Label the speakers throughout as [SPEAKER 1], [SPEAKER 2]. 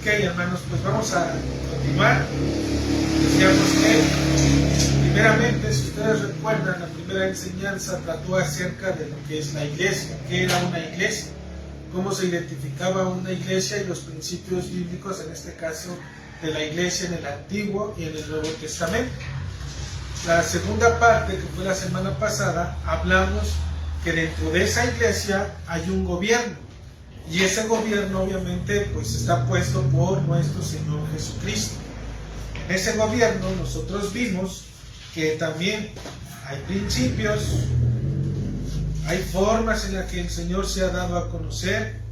[SPEAKER 1] Ok, hermanos, pues vamos a continuar. Decíamos que, primeramente, si ustedes recuerdan, la primera enseñanza trató acerca de lo que es la iglesia, qué era una iglesia, cómo se identificaba una iglesia y los principios bíblicos, en este caso, de la iglesia en el Antiguo y en el Nuevo Testamento. La segunda parte, que fue la semana pasada, hablamos que dentro de esa iglesia hay un gobierno. Y ese gobierno obviamente pues está puesto por nuestro Señor Jesucristo. En ese gobierno nosotros vimos que también hay principios, hay formas en las que el Señor se ha dado a conocer,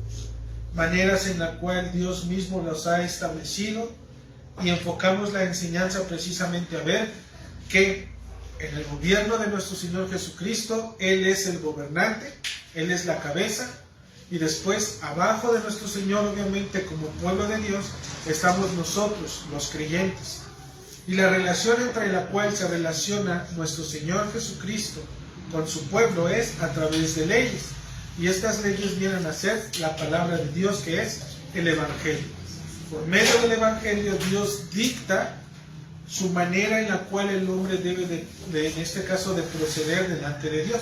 [SPEAKER 1] maneras en las cuales Dios mismo los ha establecido, y enfocamos la enseñanza precisamente a ver que en el gobierno de nuestro Señor Jesucristo, Él es el gobernante, Él es la cabeza. Y después, abajo de nuestro Señor, obviamente, como pueblo de Dios, estamos nosotros, los creyentes. Y la relación entre la cual se relaciona nuestro Señor Jesucristo con su pueblo es a través de leyes. Y estas leyes vienen a ser la palabra de Dios, que es el Evangelio. Por medio del Evangelio, Dios dicta su manera en la cual el hombre debe en este caso, de proceder delante de Dios.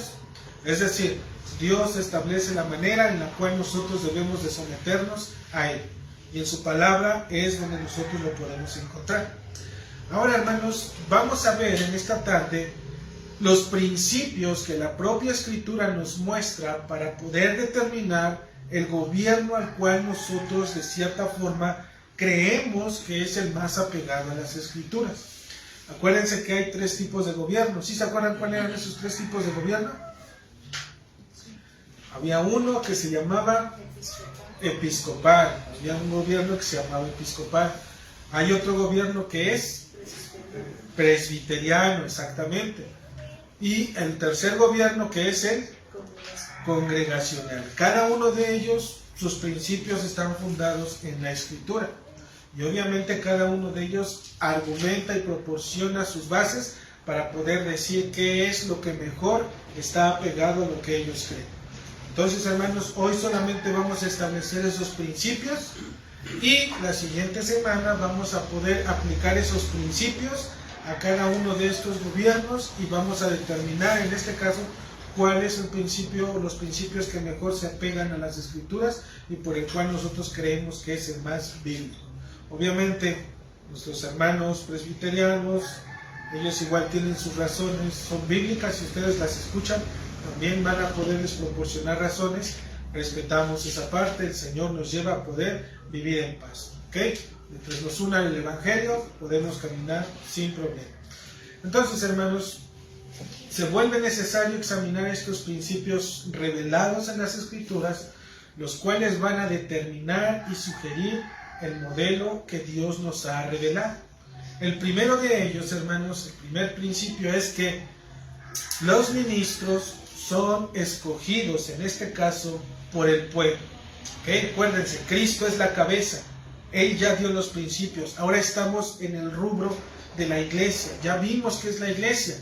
[SPEAKER 1] Es decir, Dios establece la manera en la cual nosotros debemos de someternos a Él. Y en su palabra es donde nosotros lo podemos encontrar. Ahora, hermanos, vamos a ver en esta tarde los principios que la propia Escritura nos muestra para poder determinar el gobierno al cual nosotros, de cierta forma, creemos que es el más apegado a las Escrituras. Acuérdense que hay tres tipos de gobierno. ¿Sí se acuerdan cuáles eran esos tres tipos de gobierno? Había uno que se llamaba episcopal, había un gobierno que se llamaba episcopal. Hay otro gobierno que es presbiteriano, exactamente. Y el tercer gobierno que es el congregacional. Cada uno de ellos, sus principios están fundados en la Escritura. Y obviamente cada uno de ellos argumenta y proporciona sus bases para poder decir qué es lo que mejor está apegado a lo que ellos creen. Entonces, hermanos, hoy solamente vamos a establecer esos principios y la siguiente semana vamos a poder aplicar esos principios a cada uno de estos gobiernos y vamos a determinar en este caso cuál es el principio o los principios que mejor se apegan a las Escrituras y por el cual nosotros creemos que es el más bíblico. Obviamente, nuestros hermanos presbiterianos, ellos igual tienen sus razones, son bíblicas, si ustedes las escuchan, también van a poderles proporcionar razones. Respetamos esa parte, el Señor nos lleva a poder vivir en paz. ¿Ok? Mientras nos una el Evangelio, podemos caminar sin problema. Entonces, hermanos, se vuelve necesario examinar estos principios revelados en las Escrituras, los cuales van a determinar y sugerir el modelo que Dios nos ha revelado. El primero de ellos, hermanos, el primer principio es que los ministros son escogidos, en este caso, por el pueblo. ¿Okay? Acuérdense, Cristo es la cabeza. Él ya dio los principios. Ahora estamos en el rubro de la iglesia. Ya vimos qué es la iglesia.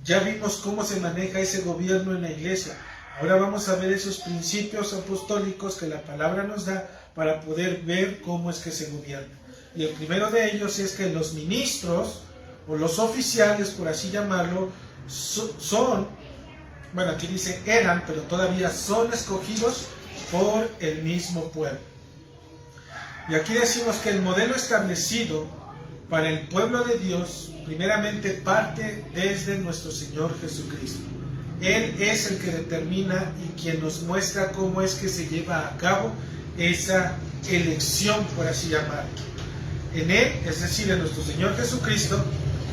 [SPEAKER 1] Ya vimos cómo se maneja ese gobierno en la iglesia. Ahora vamos a ver esos principios apostólicos que la palabra nos da para poder ver cómo es que se gobierna. Y el primero de ellos es que los ministros, o los oficiales, por así llamarlo, son, bueno, aquí dice eran, pero todavía son escogidos por el mismo pueblo. Y aquí decimos que el modelo establecido para el pueblo de Dios, primeramente parte desde nuestro Señor Jesucristo. Él es el que determina y quien nos muestra cómo es que se lleva a cabo esa elección, por así llamarlo. En Él, es decir, en nuestro Señor Jesucristo,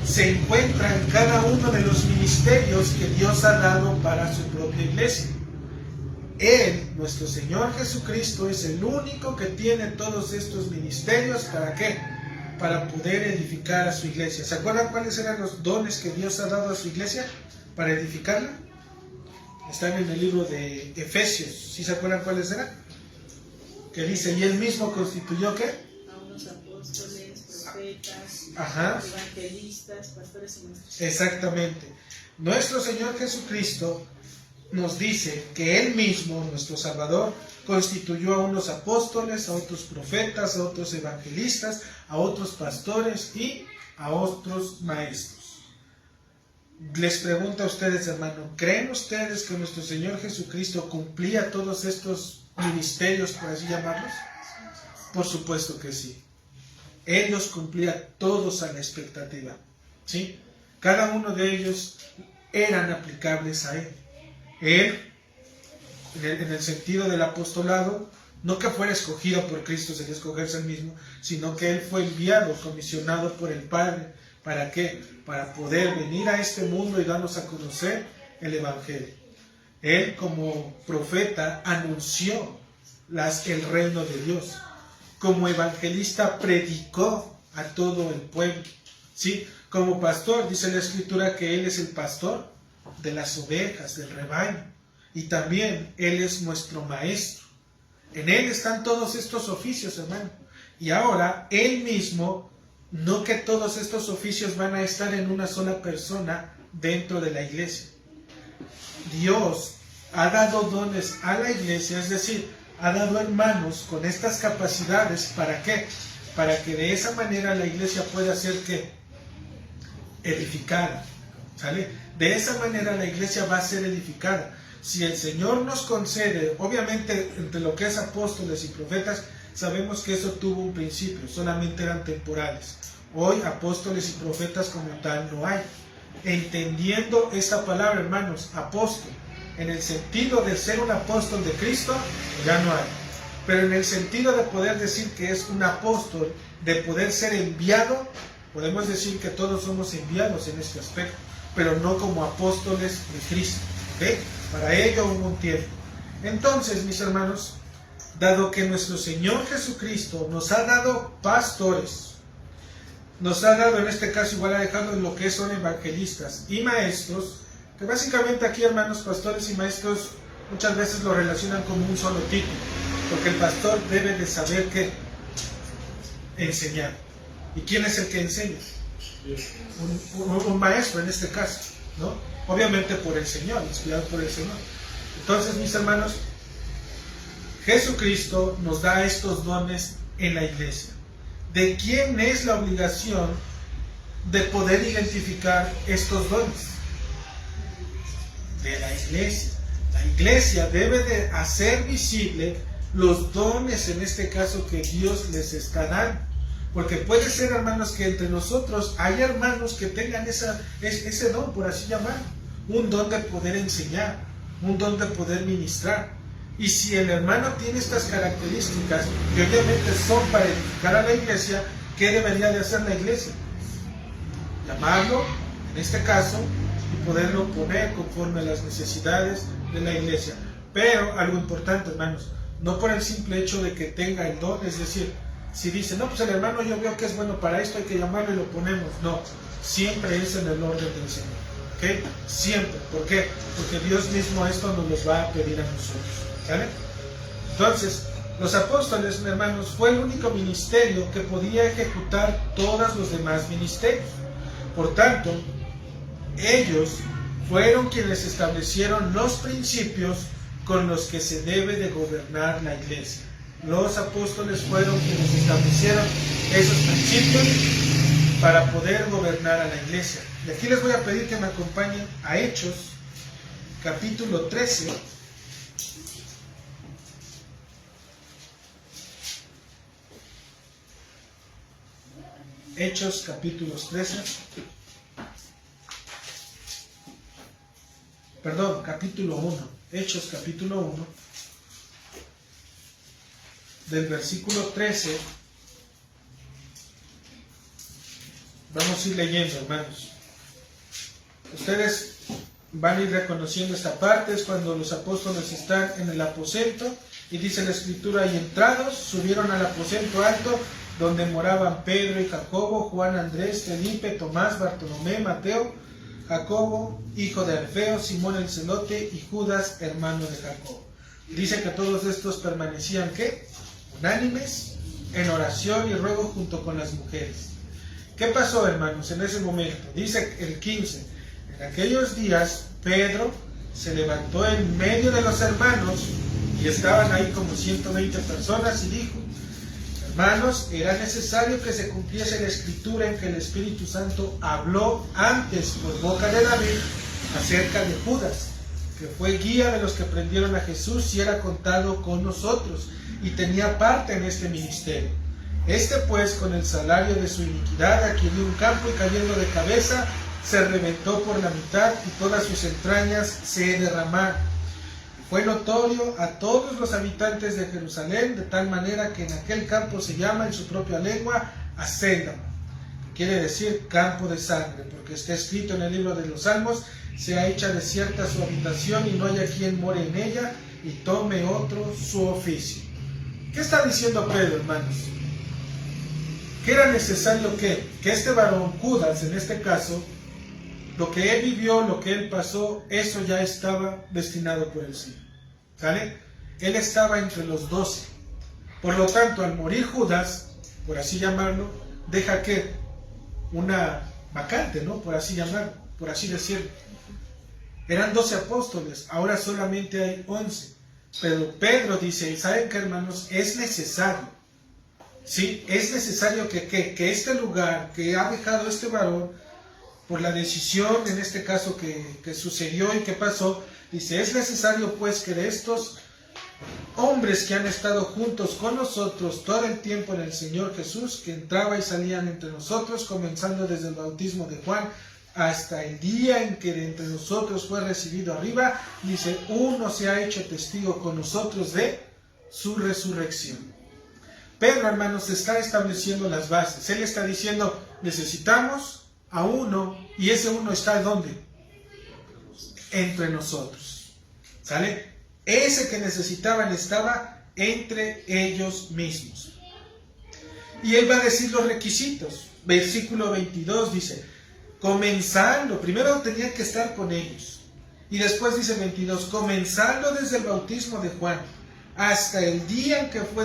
[SPEAKER 1] se encuentran cada uno de los ministerios que Dios ha dado para su propia iglesia. Él, nuestro Señor Jesucristo, es el único que tiene todos estos ministerios. ¿Para qué? Para poder edificar a su iglesia. ¿Se acuerdan cuáles eran los dones que Dios ha dado a su iglesia para edificarla? Están en el libro de Efesios. ¿Sí se acuerdan cuáles eran? Que dice, y Él mismo constituyó ¿qué?
[SPEAKER 2] A unos apóstoles, profetas, evangelistas, pastores y maestros.
[SPEAKER 1] Exactamente. Nuestro Señor Jesucristo nos dice que Él mismo, nuestro Salvador, constituyó a unos apóstoles, a otros profetas, a otros evangelistas, a otros pastores y a otros maestros. Les pregunto a ustedes, hermano, ¿creen ustedes que nuestro Señor Jesucristo cumplía todos estos ministerios, por así llamarlos? Por supuesto que sí. Él los cumplía todos a la expectativa, ¿sí? Cada uno de ellos eran aplicables a Él. Él, en el sentido del apostolado, no que fuera escogido por Cristo, sería escogerse él mismo, sino que Él fue enviado, comisionado por el Padre. ¿Para qué? Para poder venir a este mundo y darnos a conocer el Evangelio. Él, como profeta, anunció el reino de Dios. Como evangelista, predicó a todo el pueblo, ¿sí? Como pastor, dice la Escritura que Él es el pastor de las ovejas, del rebaño. Y también Él es nuestro maestro. En Él están todos estos oficios, hermano. Y ahora, Él mismo, no que todos estos oficios van a estar en una sola persona dentro de la iglesia. Dios ha dado dones a la iglesia, es decir, ha dado hermanos con estas capacidades. ¿Para qué? Para que de esa manera la iglesia pueda ser ¿qué? Edificada. ¿Sale? De esa manera la iglesia va a ser edificada. Si el Señor nos concede, obviamente entre lo que es apóstoles y profetas, sabemos que eso tuvo un principio, solamente eran temporales. Hoy apóstoles y profetas como tal no hay. Entendiendo esta palabra, hermanos, apóstol, en el sentido de ser un apóstol de Cristo, ya no hay. Pero en el sentido de poder decir que es un apóstol, de poder ser enviado, podemos decir que todos somos enviados en este aspecto, pero no como apóstoles de Cristo. ¿Okay? Para ello hubo un tiempo. Entonces, mis hermanos, dado que nuestro Señor Jesucristo nos ha dado pastores, nos ha dado, en este caso igual ha dejado lo que son evangelistas y maestros, que básicamente aquí, hermanos, pastores y maestros muchas veces lo relacionan como un solo título, porque el pastor debe de saber qué enseñar. ¿Y quién es el que enseña? Un maestro en este caso, ¿no? Obviamente por el Señor, inspirado por el Señor. Entonces, mis hermanos, Jesucristo nos da estos dones en la iglesia. ¿De quién es la obligación de poder identificar estos dones? De la iglesia. La iglesia debe de hacer visible los dones, en este caso, que Dios les está dando. Porque puede ser, hermanos, que entre nosotros hay hermanos que tengan ese don, por así llamarlo. Un don de poder enseñar, un don de poder ministrar. Y si el hermano tiene estas características, que obviamente son para edificar a la iglesia, ¿qué debería de hacer la iglesia? Llamarlo, en este caso, y poderlo poner conforme a las necesidades de la iglesia. Pero algo importante, hermanos, no por el simple hecho de que tenga el don, es decir, si dice, no, pues el hermano yo veo que es bueno para esto, hay que llamarlo y lo ponemos. No, siempre es en el orden del Señor. ¿Ok? Siempre. ¿Por qué? Porque Dios mismo esto nos los va a pedir a nosotros. ¿Vale? Entonces, los apóstoles, hermanos, fue el único ministerio que podía ejecutar todos los demás ministerios. Por tanto, ellos fueron quienes establecieron los principios con los que se debe de gobernar la iglesia. Los apóstoles fueron quienes establecieron esos principios para poder gobernar a la iglesia. Y aquí les voy a pedir que me acompañen a Hechos, capítulo 13. Hechos, capítulos 13. Perdón, capítulo 1. Hechos, capítulo 1. Del versículo 13. Vamos a ir leyendo, hermanos. Ustedes van a ir reconociendo esta parte. Es cuando los apóstoles están en el aposento. Y dice la Escritura, y entrados, subieron al aposento alto, donde moraban Pedro y Jacobo, Juan, Andrés, Felipe, Tomás, Bartolomé, Mateo, Jacobo, hijo de Alfeo, Simón el celote y Judas, hermano de Jacobo. Dice que todos estos permanecían, ¿qué? Unánimes en oración y ruego junto con las mujeres. ¿Qué pasó, hermanos, en ese momento? Dice el 15, en aquellos días Pedro se levantó en medio de los hermanos, y estaban ahí como 120 personas, y dijo: hermanos, era necesario que se cumpliese la escritura en que el Espíritu Santo habló antes por boca de David acerca de Judas, que fue guía de los que prendieron a Jesús y era contado con nosotros, y tenía parte en este ministerio. Este pues, con el salario de su iniquidad, adquirió un campo, y cayendo de cabeza, se reventó por la mitad, y todas sus entrañas se derramaron. Y fue notorio a todos los habitantes de Jerusalén, de tal manera que en aquel campo se llama en su propia lengua Acéldama, que quiere decir campo de sangre, porque está escrito en el libro de los Salmos: sea hecha desierta su habitación, y no haya quien more en ella, y tome otro su oficio. ¿Qué está diciendo Pedro, hermanos? Que era necesario que este varón Judas, en este caso, lo que él vivió, lo que él pasó, eso ya estaba destinado por el Señor. ¿Sale? Él estaba entre los 12. Por lo tanto, al morir Judas, por así llamarlo, deja que una vacante, ¿no? Por así llamarlo, por así decirlo. Eran 12 apóstoles, ahora solamente hay 11. Pero Pedro dice: ¿saben qué, hermanos? Es necesario. Sí, es necesario que este lugar que ha dejado este varón, por la decisión en este caso que sucedió y que pasó, dice: es necesario pues que de estos hombres que han estado juntos con nosotros todo el tiempo en el Señor Jesús, que entraba y salían entre nosotros, comenzando desde el bautismo de Juan hasta el día en que de entre nosotros fue recibido arriba, dice: uno se ha hecho testigo con nosotros de su resurrección. Pedro, hermanos, está estableciendo las bases. Él está diciendo: necesitamos a uno, y ese uno está ¿dónde? Entre nosotros. ¿Sale? Ese que necesitaban estaba entre ellos mismos. Y él va a decir los requisitos. Versículo 22 dice: comenzando, primero tenían que estar con ellos. Y después dice 22, comenzando desde el bautismo de Juan hasta el día en que fue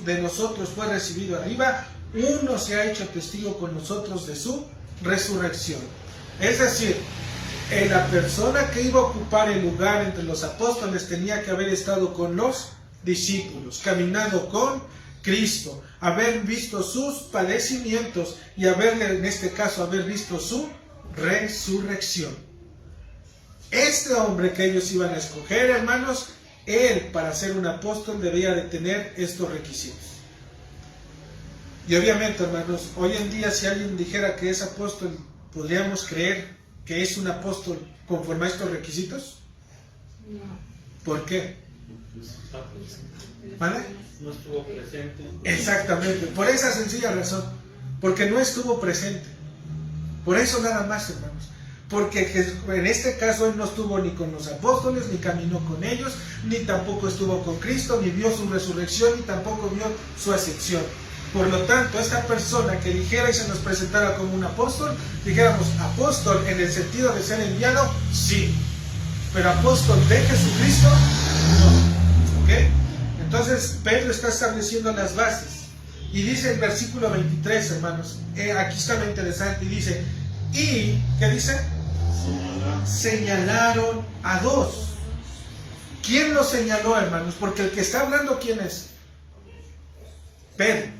[SPEAKER 1] de nosotros fue recibido arriba, uno se ha hecho testigo con nosotros de su resurrección. Es decir, la persona que iba a ocupar el lugar entre los apóstoles tenía que haber estado con los discípulos, caminado con Cristo, haber visto sus padecimientos y en este caso haber visto su resurrección. Este hombre que ellos iban a escoger, hermanos, él para ser un apóstol debía de tener estos requisitos. Y obviamente, hermanos, hoy en día si alguien dijera que es apóstol, ¿podríamos creer que es un apóstol conforme a estos requisitos?
[SPEAKER 2] No.
[SPEAKER 1] ¿Por qué? ¿Vale?
[SPEAKER 3] No estuvo presente.
[SPEAKER 1] Exactamente, por esa sencilla razón, porque no estuvo presente. Por eso nada más, hermanos. Porque en este caso él no estuvo ni con los apóstoles, ni caminó con ellos, ni tampoco estuvo con Cristo, ni vio su resurrección, ni tampoco vio su ascensión. Por lo tanto, esta persona que dijera y se nos presentara como un apóstol, dijéramos apóstol en el sentido de ser enviado, sí, pero apóstol de Jesucristo, no. ¿Ok? Entonces Pedro está estableciendo las bases y dice el versículo 23, hermanos, aquí está lo interesante, y dice: y, ¿qué dice? Señalaron a dos. ¿Quién lo señaló, hermanos? Porque el que está hablando, ¿quién es? Pedro.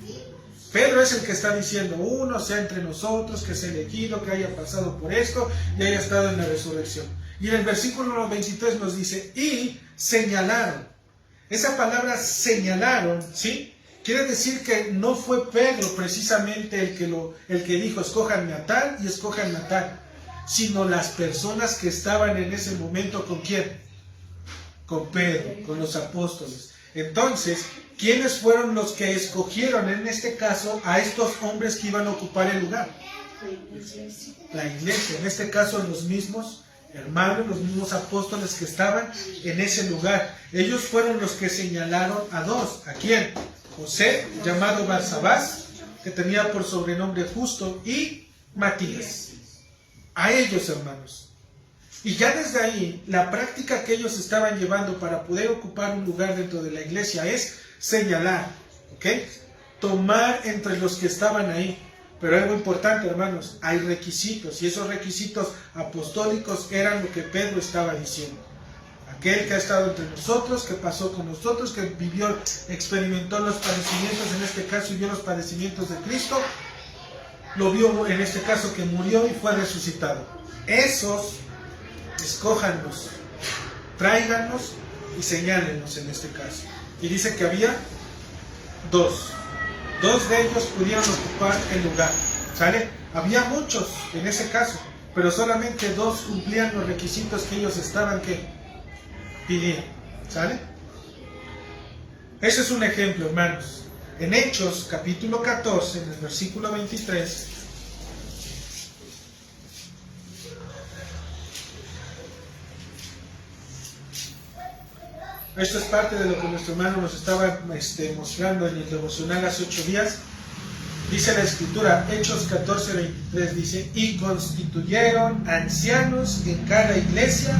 [SPEAKER 1] Pedro es el que está diciendo: uno sea entre nosotros, que sea elegido, que haya pasado por esto y haya estado en la resurrección. Y en el versículo 23 nos dice: y señalaron. Esa palabra señalaron, ¿sí? Quiere decir que no fue Pedro precisamente el que dijo: escójanme a tal y escójanme a tal, sino las personas que estaban en ese momento, ¿con quién? Con Pedro, con los apóstoles. Entonces, ¿quiénes fueron los que escogieron en este caso a estos hombres que iban a ocupar el lugar? La iglesia, en este caso los mismos hermanos, los mismos apóstoles que estaban en ese lugar. Ellos fueron los que señalaron a dos. ¿A quién? José, llamado Barsabás, que tenía por sobrenombre Justo, y Matías. A ellos, hermanos. Y ya desde ahí, la práctica que ellos estaban llevando para poder ocupar un lugar dentro de la iglesia es señalar, ¿ok? Tomar entre los que estaban ahí. Pero algo importante, hermanos, hay requisitos, y esos requisitos apostólicos eran lo que Pedro estaba diciendo. aquel que ha estado entre nosotros, que pasó con nosotros, que vivió, experimentó los padecimientos, en este caso vivió los padecimientos de Cristo, lo vio en este caso que murió y fue resucitado. Esos, escójanlos, tráiganlos y señálenlos en este caso. Y dice que había dos de ellos pudieron ocupar el lugar, ¿sale? Había muchos en ese caso, pero solamente dos cumplían los requisitos que ellos estaban pidiendo, ¿sale? Ese es un ejemplo, hermanos. En Hechos, capítulo 14, en el versículo 23, esto es parte de lo que nuestro hermano nos estaba mostrando en el devocional hace 8 días. Dice la Escritura, Hechos 14, 23, dice: y constituyeron ancianos en cada iglesia,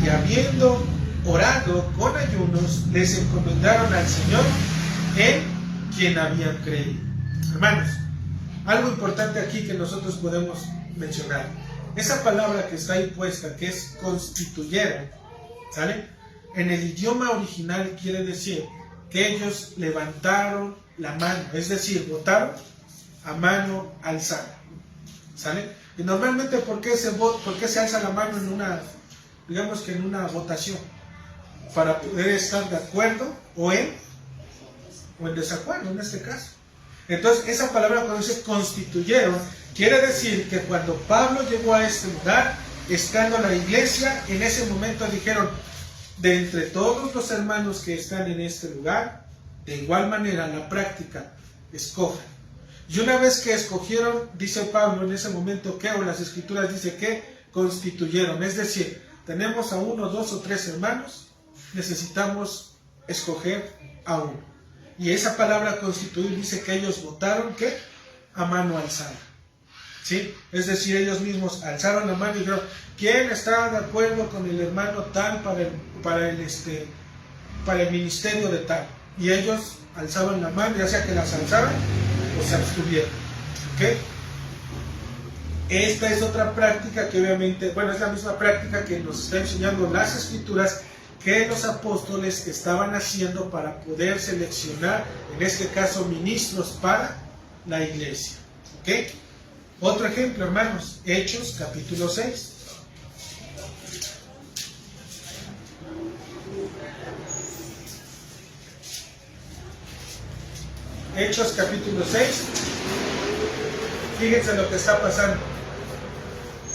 [SPEAKER 1] y habiendo orado con ayunos, les encomendaron al Señor en quien habían creído. Hermanos, algo importante aquí que nosotros podemos mencionar. Esa palabra que está ahí puesta, que es constituyeron, ¿sale? En el idioma original quiere decir que ellos levantaron la mano, es decir, votaron a mano alzada, ¿sale? Y normalmente, ¿por qué se alza la mano en una, digamos que en una votación? Para poder estar de acuerdo o en desacuerdo en este caso. Entonces, esa palabra cuando dice constituyeron, quiere decir que cuando Pablo llegó a este lugar, estando la iglesia, en ese momento dijeron: de entre todos los hermanos que están en este lugar, de igual manera la práctica, escojan. Y una vez que escogieron, dice Pablo en ese momento que, o las escrituras dice que constituyeron, es decir, tenemos a 1, 2 o 3 hermanos, necesitamos escoger a uno. Y esa palabra constituir dice que ellos votaron ¿qué? A mano alzada, ¿sí? Es decir, ellos mismos alzaron la mano y dijeron: ¿quién está de acuerdo con el hermano tal para el ministerio de tal? Y ellos alzaban la mano, ya sea que las alzaran o se abstuvieran, ¿ok? Esta es otra práctica que obviamente, bueno, es la misma práctica que nos está enseñando las Escrituras, que los apóstoles estaban haciendo para poder seleccionar, en este caso, ministros para la iglesia, ¿ok? Otro ejemplo, hermanos, Hechos capítulo 6. Hechos capítulo 6. Fíjense lo que está pasando.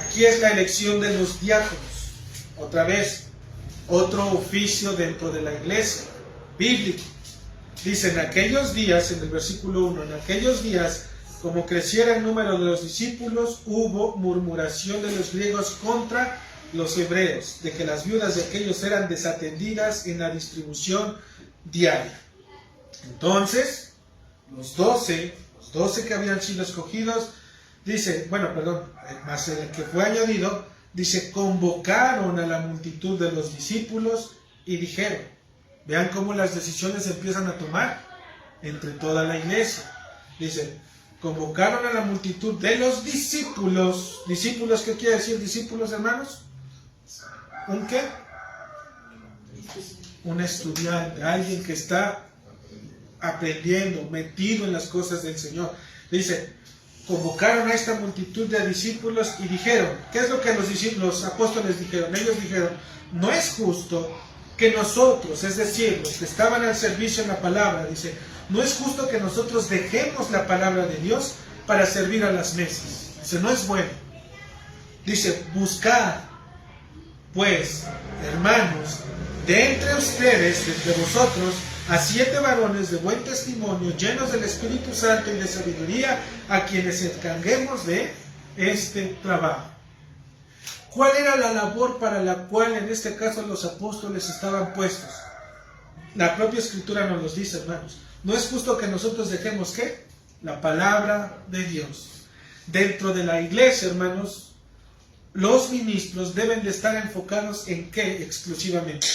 [SPEAKER 1] Aquí es la elección de los diáconos. Otra vez, otro oficio dentro de la iglesia bíblica. Dice: en aquellos días, en el versículo 1, en aquellos días, como creciera el número de los discípulos, hubo murmuración de los griegos contra los hebreos, de que las viudas de aquellos eran desatendidas en la distribución diaria. Entonces, los 12 que habían sido escogidos, dice, más el que fue añadido, dice, convocaron a la multitud de los discípulos y dijeron, vean cómo las decisiones se empiezan a tomar entre toda la iglesia. Dice, convocaron a la multitud de los discípulos. ¿Discípulos qué quiere decir discípulos, hermanos? ¿Un qué? Un estudiante, alguien que está aprendiendo, metido en las cosas del Señor. Dice, convocaron a esta multitud de discípulos y dijeron, ¿qué es lo que los apóstoles dijeron? Ellos dijeron, no es justo que nosotros, es decir, los que estaban al servicio en la palabra, dice, no es justo que nosotros dejemos la palabra de Dios para servir a las mesas. Dice, no es bueno. Dice, buscad, pues, hermanos, de entre ustedes, de entre vosotros, a 7 varones de buen testimonio, llenos del Espíritu Santo y de sabiduría, a quienes encarguemos de este trabajo. ¿Cuál era la labor para la cual en este caso los apóstoles estaban puestos? La propia Escritura nos los dice, hermanos. No es justo que nosotros dejemos, ¿qué? La palabra de Dios. Dentro de la iglesia, hermanos, los ministros deben de estar enfocados en ¿qué? Exclusivamente.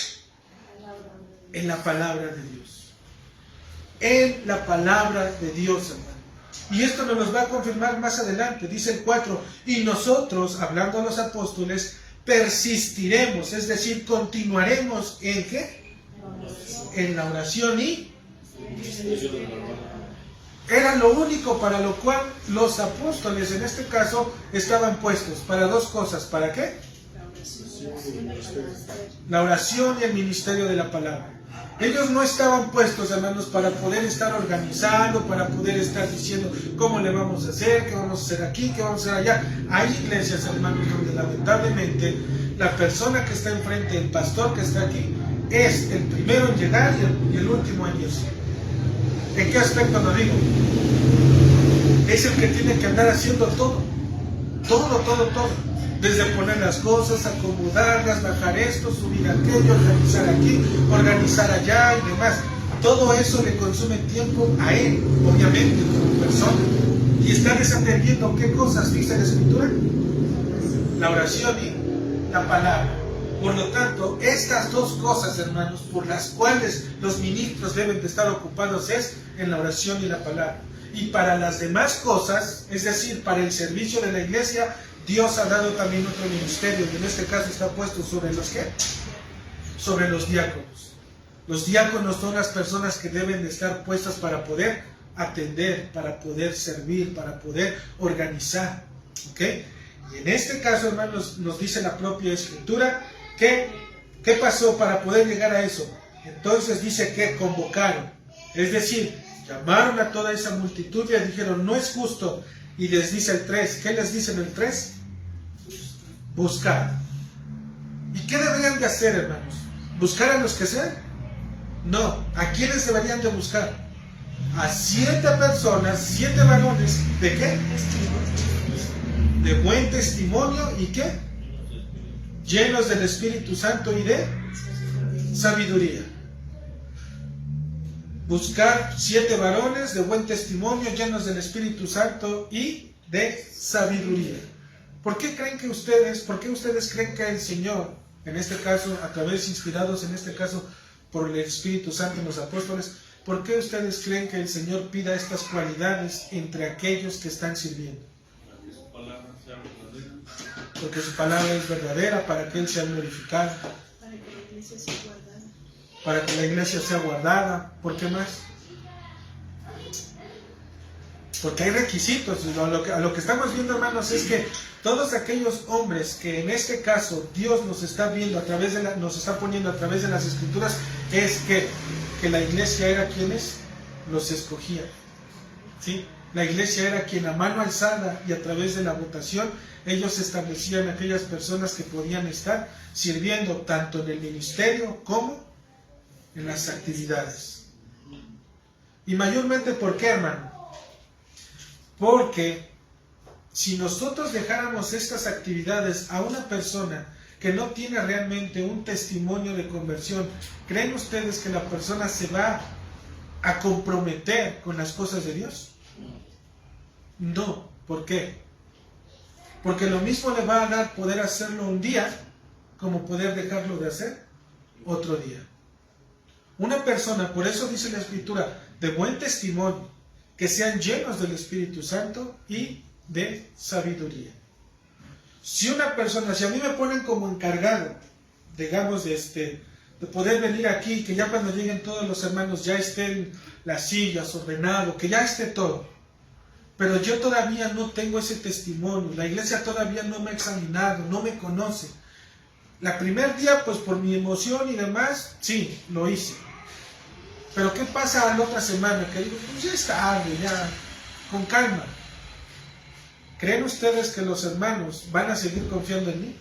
[SPEAKER 1] En la palabra de Dios. En la palabra de Dios, hermano. Y esto nos lo va a confirmar más adelante. Dice el 4, y nosotros, hablando a los apóstoles, persistiremos, es decir, continuaremos en ¿qué? En la oración y era lo único para lo cual los apóstoles en este caso estaban puestos, para dos cosas. ¿Para qué? La oración y el ministerio de la palabra. Ellos no estaban puestos, hermanos, para poder estar organizando, para poder estar diciendo cómo le vamos a hacer, qué vamos a hacer aquí, qué vamos a hacer allá. Hay iglesias, hermanos, donde lamentablemente la persona que está enfrente, el pastor que está aquí, es el primero en llegar y el último en irse. ¿En qué aspecto lo digo? Es el que tiene que andar haciendo todo. Todo. Desde poner las cosas, acomodarlas, bajar esto, subir aquello, organizar aquí, organizar allá y demás. Todo eso le consume tiempo a él, obviamente, como persona. Y está desatendiendo qué cosas dice la Escritura. La oración y la palabra. Por lo tanto, estas dos cosas, hermanos, por las cuales los ministros deben de estar ocupados es en la oración y la palabra. Y para las demás cosas, es decir, para el servicio de la iglesia, Dios ha dado también otro ministerio, y en este caso está puesto sobre los ¿qué? Sobre los diáconos. Los diáconos son las personas que deben de estar puestas para poder atender, para poder servir, para poder organizar. ¿Ok? Y en este caso, hermanos, nos dice la propia Escritura que ¿qué pasó para poder llegar a eso? Entonces dice que convocaron, es decir, llamaron a toda esa multitud y dijeron, no es justo. Y les dice el 3, ¿qué les dice en el 3? Buscar. ¿Y qué deberían de hacer, hermanos? ¿Buscar a los que sean? No. ¿A quiénes deberían de buscar? A 7 personas, 7 varones, ¿de qué? De buen testimonio y ¿qué? Llenos del Espíritu Santo y de sabiduría. Buscar 7 varones de buen testimonio, llenos del Espíritu Santo y de sabiduría. ¿Por qué ustedes creen que el Señor, en este caso, a través inspirados en este caso por el Espíritu Santo en los apóstoles, por qué ustedes creen que el Señor pida estas cualidades entre aquellos que están sirviendo? Porque su palabra es verdadera, para que Él sea glorificado.
[SPEAKER 2] Para que la iglesia sea guardada.
[SPEAKER 1] Para que la iglesia sea guardada. ¿Por qué más? Porque hay requisitos. A lo que estamos viendo, hermanos, es que todos aquellos hombres que en este caso Dios nos está viendo nos está poniendo a través de las Escrituras, es que la iglesia era quienes los escogía. ¿Sí? La iglesia era quien a mano alzada y a través de la votación ellos establecían aquellas personas que podían estar sirviendo tanto en el ministerio como en las actividades. Y mayormente, ¿por qué, hermano? Porque si nosotros dejáramos estas actividades a una persona que no tiene realmente un testimonio de conversión, ¿creen ustedes que la persona se va a comprometer con las cosas de Dios? No. ¿Por qué? Porque lo mismo le va a dar poder hacerlo un día como poder dejarlo de hacer otro día. Una persona, por eso dice la Escritura, de buen testimonio, que sean llenos del Espíritu Santo y de sabiduría. Si una persona, si a mí me ponen como encargado, digamos, de poder venir aquí, que ya cuando lleguen todos los hermanos ya estén las sillas ordenado, que ya esté todo, pero yo todavía no tengo ese testimonio, la iglesia todavía no me ha examinado, no me conoce. La primer día, pues por mi emoción y demás, sí, lo hice. Pero ¿qué pasa a la otra semana? Que digo, pues ya es tarde, ya, con calma. ¿Creen ustedes que los hermanos van a seguir confiando en mí?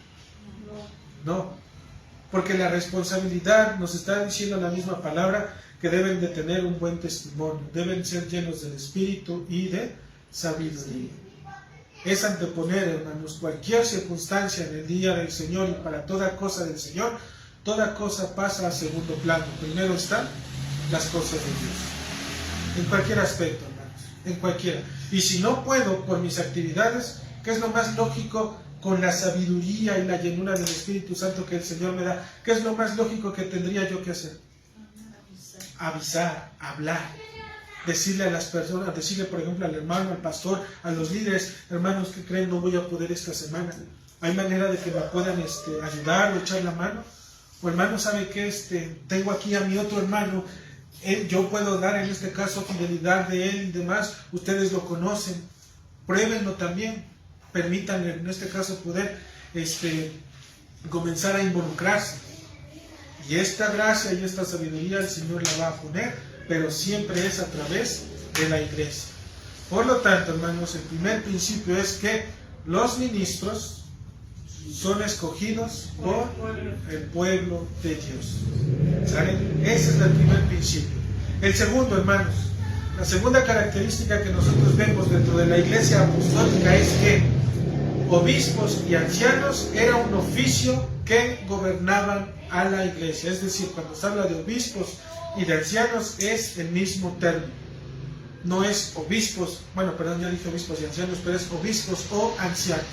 [SPEAKER 1] No. Porque la responsabilidad, nos está diciendo la misma palabra, que deben de tener un buen testimonio, deben ser llenos del Espíritu y de sabiduría. Es anteponer, hermanos, cualquier circunstancia en el día del Señor, y para toda cosa del Señor, toda cosa pasa a segundo plano. Primero están las cosas de Dios. En cualquier aspecto, hermanos, en cualquiera. Y si no puedo por mis actividades, ¿qué es lo más lógico? Con la sabiduría y la llenura del Espíritu Santo que el Señor me da, ¿qué es lo más lógico que tendría yo que hacer? Avisar, hablar, decirle a las personas, decirle por ejemplo al hermano, al pastor, a los líderes, hermanos, que creen no voy a poder esta semana, Hay manera de que me puedan ayudar o echar la mano. O hermano, ¿sabe qué? Tengo aquí a mi otro hermano. Yo puedo dar en este caso fidelidad de él y demás. Ustedes lo conocen. Pruébenlo también. Permítanle en este caso poder comenzar a involucrarse. Y esta gracia y esta sabiduría el Señor la va a poner, pero siempre es a través de la iglesia. Por lo tanto, hermanos, el primer principio es que los ministros son escogidos por el pueblo de Dios. ¿Saben? Ese es el primer principio. El segundo, hermanos, la segunda característica que nosotros vemos dentro de la iglesia apostólica es que obispos y ancianos era un oficio que gobernaban a la iglesia. Es decir, cuando se habla de obispos y de ancianos es el mismo término. No es obispos, ya dije obispos y ancianos, pero es obispos o ancianos.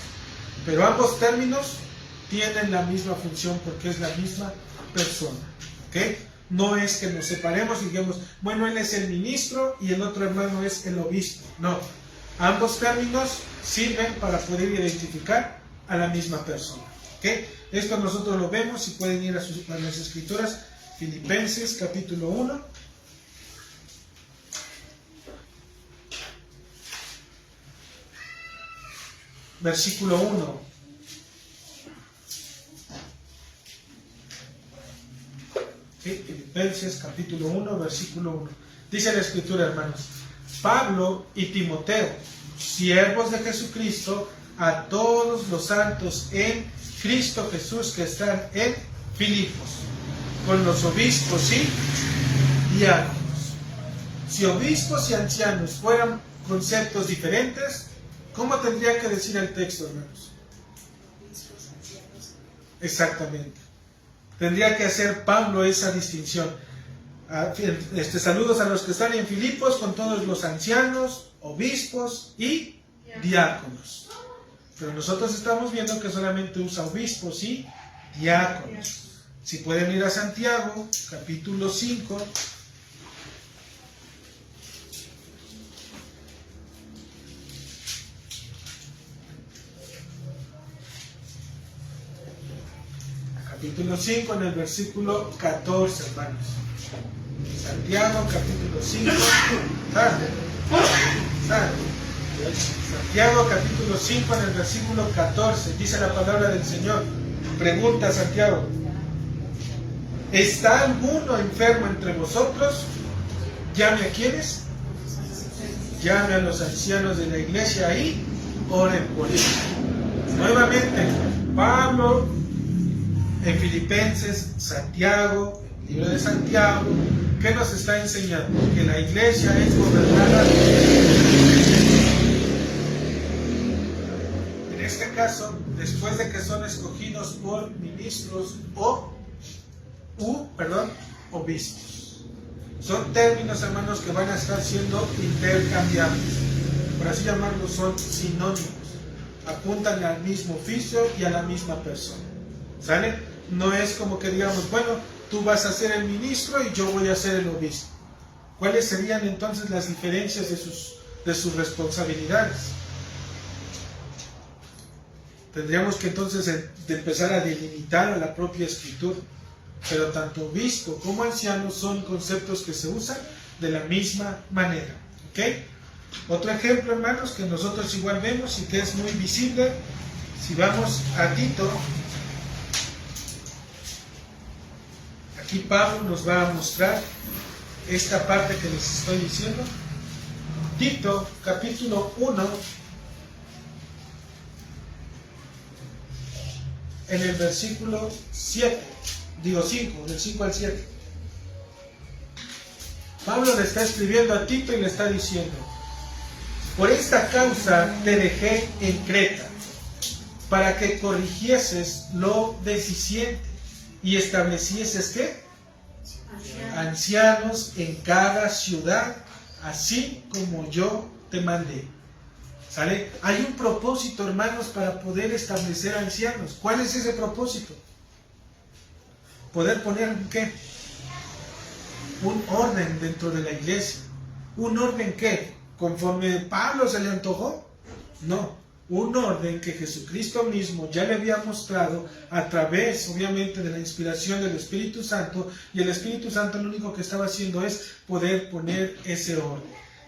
[SPEAKER 1] Pero ambos términos tienen la misma función porque es la misma persona. ¿Ok? No es que nos separemos y digamos, él es el ministro y el otro hermano es el obispo. No. Ambos términos sirven para poder identificar a la misma persona. ¿Ok? Esto nosotros lo vemos y pueden ir a las escrituras. Filipenses capítulo 1. Versículo 1. ¿Sí? Filipenses capítulo 1, versículo 1. Dice la escritura, hermanos: Pablo y Timoteo, siervos de Jesucristo, a todos los santos en Cristo Jesús que están en Filipos, con los obispos y diáconos. Si obispos y ancianos fueran conceptos diferentes, ¿cómo tendría que decir el texto, hermanos? Exactamente. Tendría que hacer Pablo esa distinción. Saludos a los que están en Filipos, con todos los ancianos, obispos y diáconos. Pero nosotros estamos viendo que solamente usa obispos y diáconos. Si pueden ir a Santiago, capítulo 5. Capítulo 5 en el versículo 14, hermanos. Santiago, capítulo 5. Santiago, capítulo 5 en el versículo 14. Dice la palabra del Señor. Pregunta Santiago: ¿está alguno enfermo entre vosotros? Llame a ¿quiénes? Llame a los ancianos de la iglesia y oren por él. Nuevamente, Pablo en Filipenses, Santiago, el libro de Santiago, ¿qué nos está enseñando? Que la iglesia es gobernada. En este caso, después de que son escogidos por ministros obispos. Son términos, hermanos, que van a estar siendo intercambiables. Por así llamarlos, son sinónimos. Apuntan al mismo oficio y a la misma persona. ¿Sale? No es como que digamos, tú vas a ser el ministro y yo voy a ser el obispo. ¿Cuáles serían entonces las diferencias de sus responsabilidades? Tendríamos que entonces de empezar a delimitar a la propia escritura. Pero tanto obispo como anciano son conceptos que se usan de la misma manera. ¿Ok? Otro ejemplo, hermanos, que nosotros igual vemos y que es muy visible, si vamos a Tito. Aquí Pablo nos va a mostrar esta parte que les estoy diciendo. Tito, capítulo 1, en el versículo 5, del 5 al 7. Pablo le está escribiendo a Tito y le está diciendo: por esta causa te dejé en Creta, para que corrigieses lo deficiente y establecieses ¿qué? Ancianos en cada ciudad, así como yo te mandé. ¿Sale? Hay un propósito, hermanos, para poder establecer ancianos. ¿Cuál es ese propósito? Poder poner ¿qué? Un orden dentro de la iglesia. ¿Un orden qué? ¿Conforme Pablo se le antojó? No. un orden que Jesucristo mismo ya le había mostrado a través, obviamente, de la inspiración del Espíritu Santo, y el Espíritu Santo lo único que estaba haciendo es poder poner ese orden.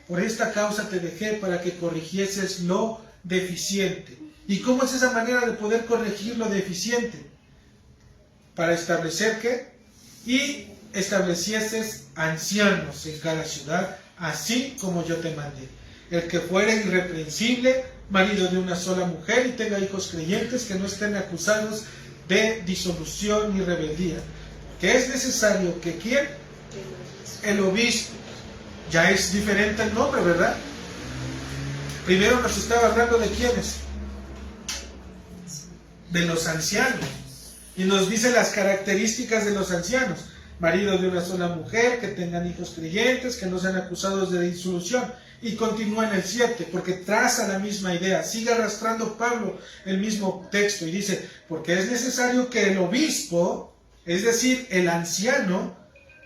[SPEAKER 1] Por esta causa te dejé para que corrigieses lo deficiente. ¿Y cómo es esa manera de poder corregir lo deficiente? Para establecer ¿qué? Y establecieses ancianos en cada ciudad, así como yo te mandé. El que fuere irreprensible, marido de una sola mujer, y tenga hijos creyentes que no estén acusados de disolución ni rebeldía. Que es necesario que ¿quién? El obispo. Ya es diferente el nombre, ¿verdad? Primero nos estaba hablando de quiénes. De los ancianos. Y nos dice las características de los ancianos. Marido de una sola mujer, que tengan hijos creyentes, que no sean acusados de disolución. Y continúa en el 7, porque traza la misma idea. Sigue arrastrando Pablo el mismo texto y dice, porque es necesario que el obispo, es decir, el anciano,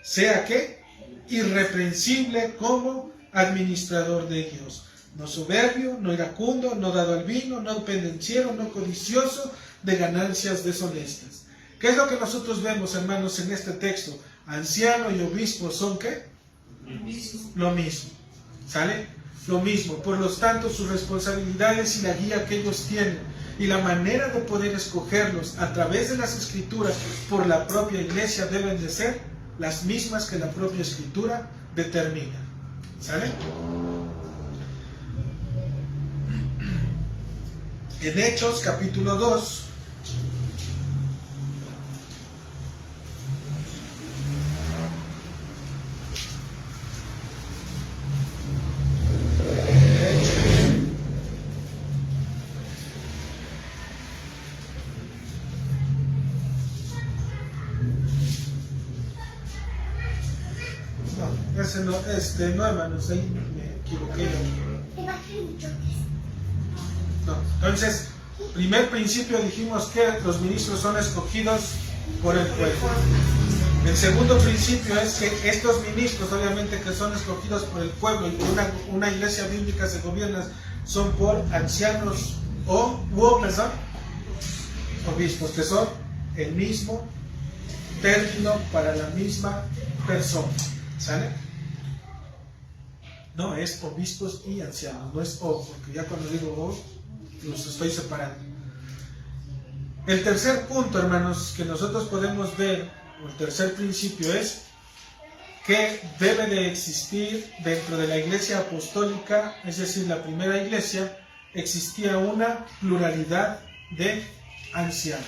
[SPEAKER 1] sea ¿qué? Irreprensible como administrador de Dios. No soberbio, no iracundo, no dado al vino, no pendenciero, no codicioso de ganancias deshonestas. ¿Qué es lo que nosotros vemos, hermanos, en este texto? Anciano y obispo son ¿qué? Lo mismo. ¿Sale? Lo mismo. Por lo tanto, sus responsabilidades y la guía que ellos tienen y la manera de poder escogerlos a través de las Escrituras por la propia iglesia deben de ser las mismas que la propia Escritura determina. ¿Sale? En Hechos capítulo 2, no, hermanos, ahí me equivoqué. No. Entonces, primer principio dijimos que los ministros son escogidos por el pueblo. El segundo principio es que estos ministros, obviamente que son escogidos por el pueblo y que una iglesia bíblica se gobierna, son por ancianos obispos, que son el mismo término para la misma persona. ¿Sale? No, es obispos y ancianos, no es porque ya cuando digo los estoy separando. El tercer punto, hermanos, que nosotros podemos ver, o el tercer principio es que debe de existir dentro de la iglesia apostólica, es decir, la primera iglesia, existía una pluralidad de ancianos.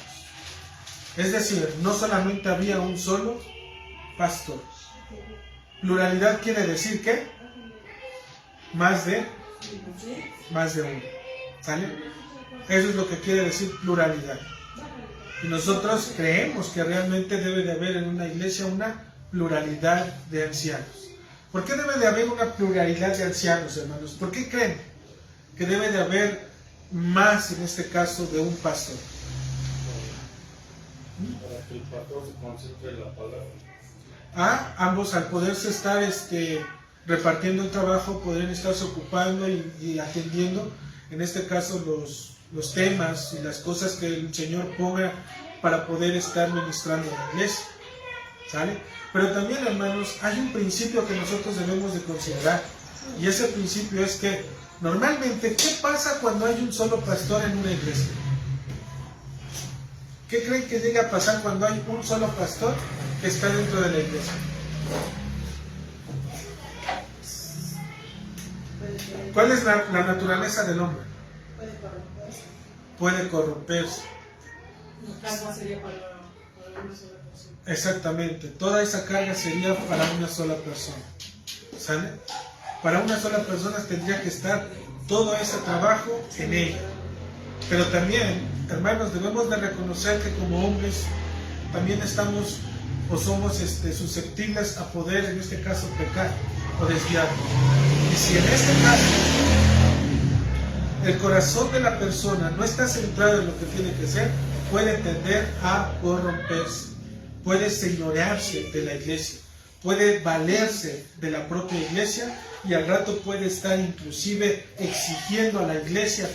[SPEAKER 1] Es decir, no solamente había un solo pastor. Pluralidad quiere decir que más de uno. ¿Sale? Eso es lo que quiere decir pluralidad. Y nosotros creemos que realmente debe de haber en una iglesia una pluralidad de ancianos. ¿Por qué debe de haber una pluralidad de ancianos, hermanos? ¿Por qué creen que debe de haber más, en este caso, de un pastor?
[SPEAKER 3] Para que el pastor se concentre en la palabra.
[SPEAKER 1] Ambos, al poderse estar repartiendo el trabajo, podrían estarse ocupando y atendiendo, en este caso, los temas y las cosas que el Señor ponga para poder estar ministrando en la iglesia. ¿Sale? Pero también, hermanos, hay un principio que nosotros debemos de considerar, y ese principio es que normalmente, ¿qué pasa cuando hay un solo pastor en una iglesia? ¿Qué creen que llega a pasar cuando hay un solo pastor que está dentro de la iglesia? ¿Cuál es la naturaleza del hombre? Puede corromperse.
[SPEAKER 2] La carga sería para una sola persona.
[SPEAKER 1] Exactamente, toda esa carga sería para una sola persona. ¿Sale? Para una sola persona tendría que estar todo ese trabajo en ella. Pero también, hermanos, debemos de reconocer que como hombres también estamos o somos susceptibles a poder, en este caso, pecar o desviarnos. Y si en este caso el corazón de la persona no está centrado en lo que tiene que ser, puede tender a corromperse, puede señorearse de la iglesia, puede valerse de la propia iglesia y al rato puede estar inclusive exigiendo a la iglesia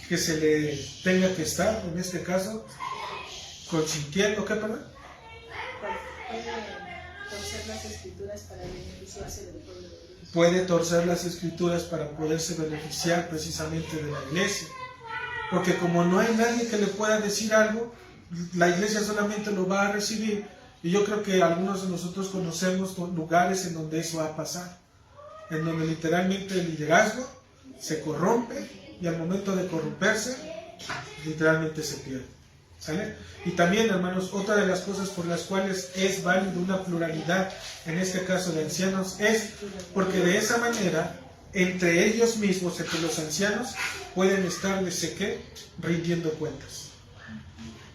[SPEAKER 1] que se le tenga que estar, en este caso, consintiendo, ¿qué, perdón?
[SPEAKER 2] Puede torcer las escrituras para beneficiarse del pueblo de Dios.
[SPEAKER 1] Puede torcer las escrituras para poderse beneficiar precisamente de la iglesia. Porque como no hay nadie que le pueda decir algo, la iglesia solamente lo va a recibir. Y yo creo que algunos de nosotros conocemos lugares en donde eso va a pasar. En donde literalmente el liderazgo se corrompe y al momento de corromperse, literalmente se pierde. ¿Sale? Y también, hermanos, otra de las cosas por las cuales es válido una pluralidad, en este caso de ancianos, es porque de esa manera, entre ellos mismos, entre los ancianos, pueden estarse, ¿qué? Rindiendo cuentas.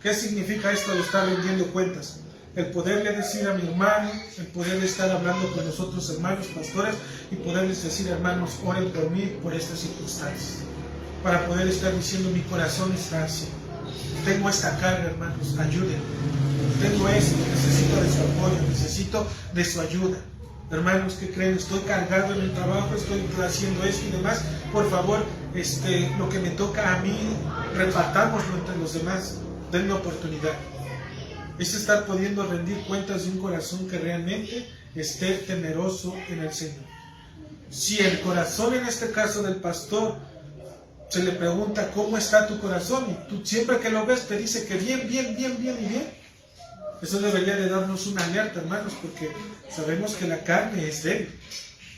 [SPEAKER 1] ¿Qué significa esto de estar rindiendo cuentas? El poderle decir a mi hermano, el poder estar hablando con los otros hermanos pastores y poderles decir, hermanos, oren por mí por estas circunstancias, para poder estar diciendo, mi corazón está así, tengo esta carga, hermanos, ayúdenme, tengo esto, necesito de su apoyo, necesito de su ayuda. Hermanos, ¿qué creen? Estoy cargado en el trabajo, estoy haciendo esto y demás, por favor, lo que me toca a mí, repartámoslo entre los demás, denme oportunidad. Es estar pudiendo rendir cuentas de un corazón que realmente esté temeroso en el Señor. Si el corazón, en este caso del pastor, se le pregunta cómo está tu corazón, y tú siempre que lo ves te dice que bien, bien, bien, bien y bien, eso debería de darnos una alerta, hermanos, porque sabemos que la carne es débil.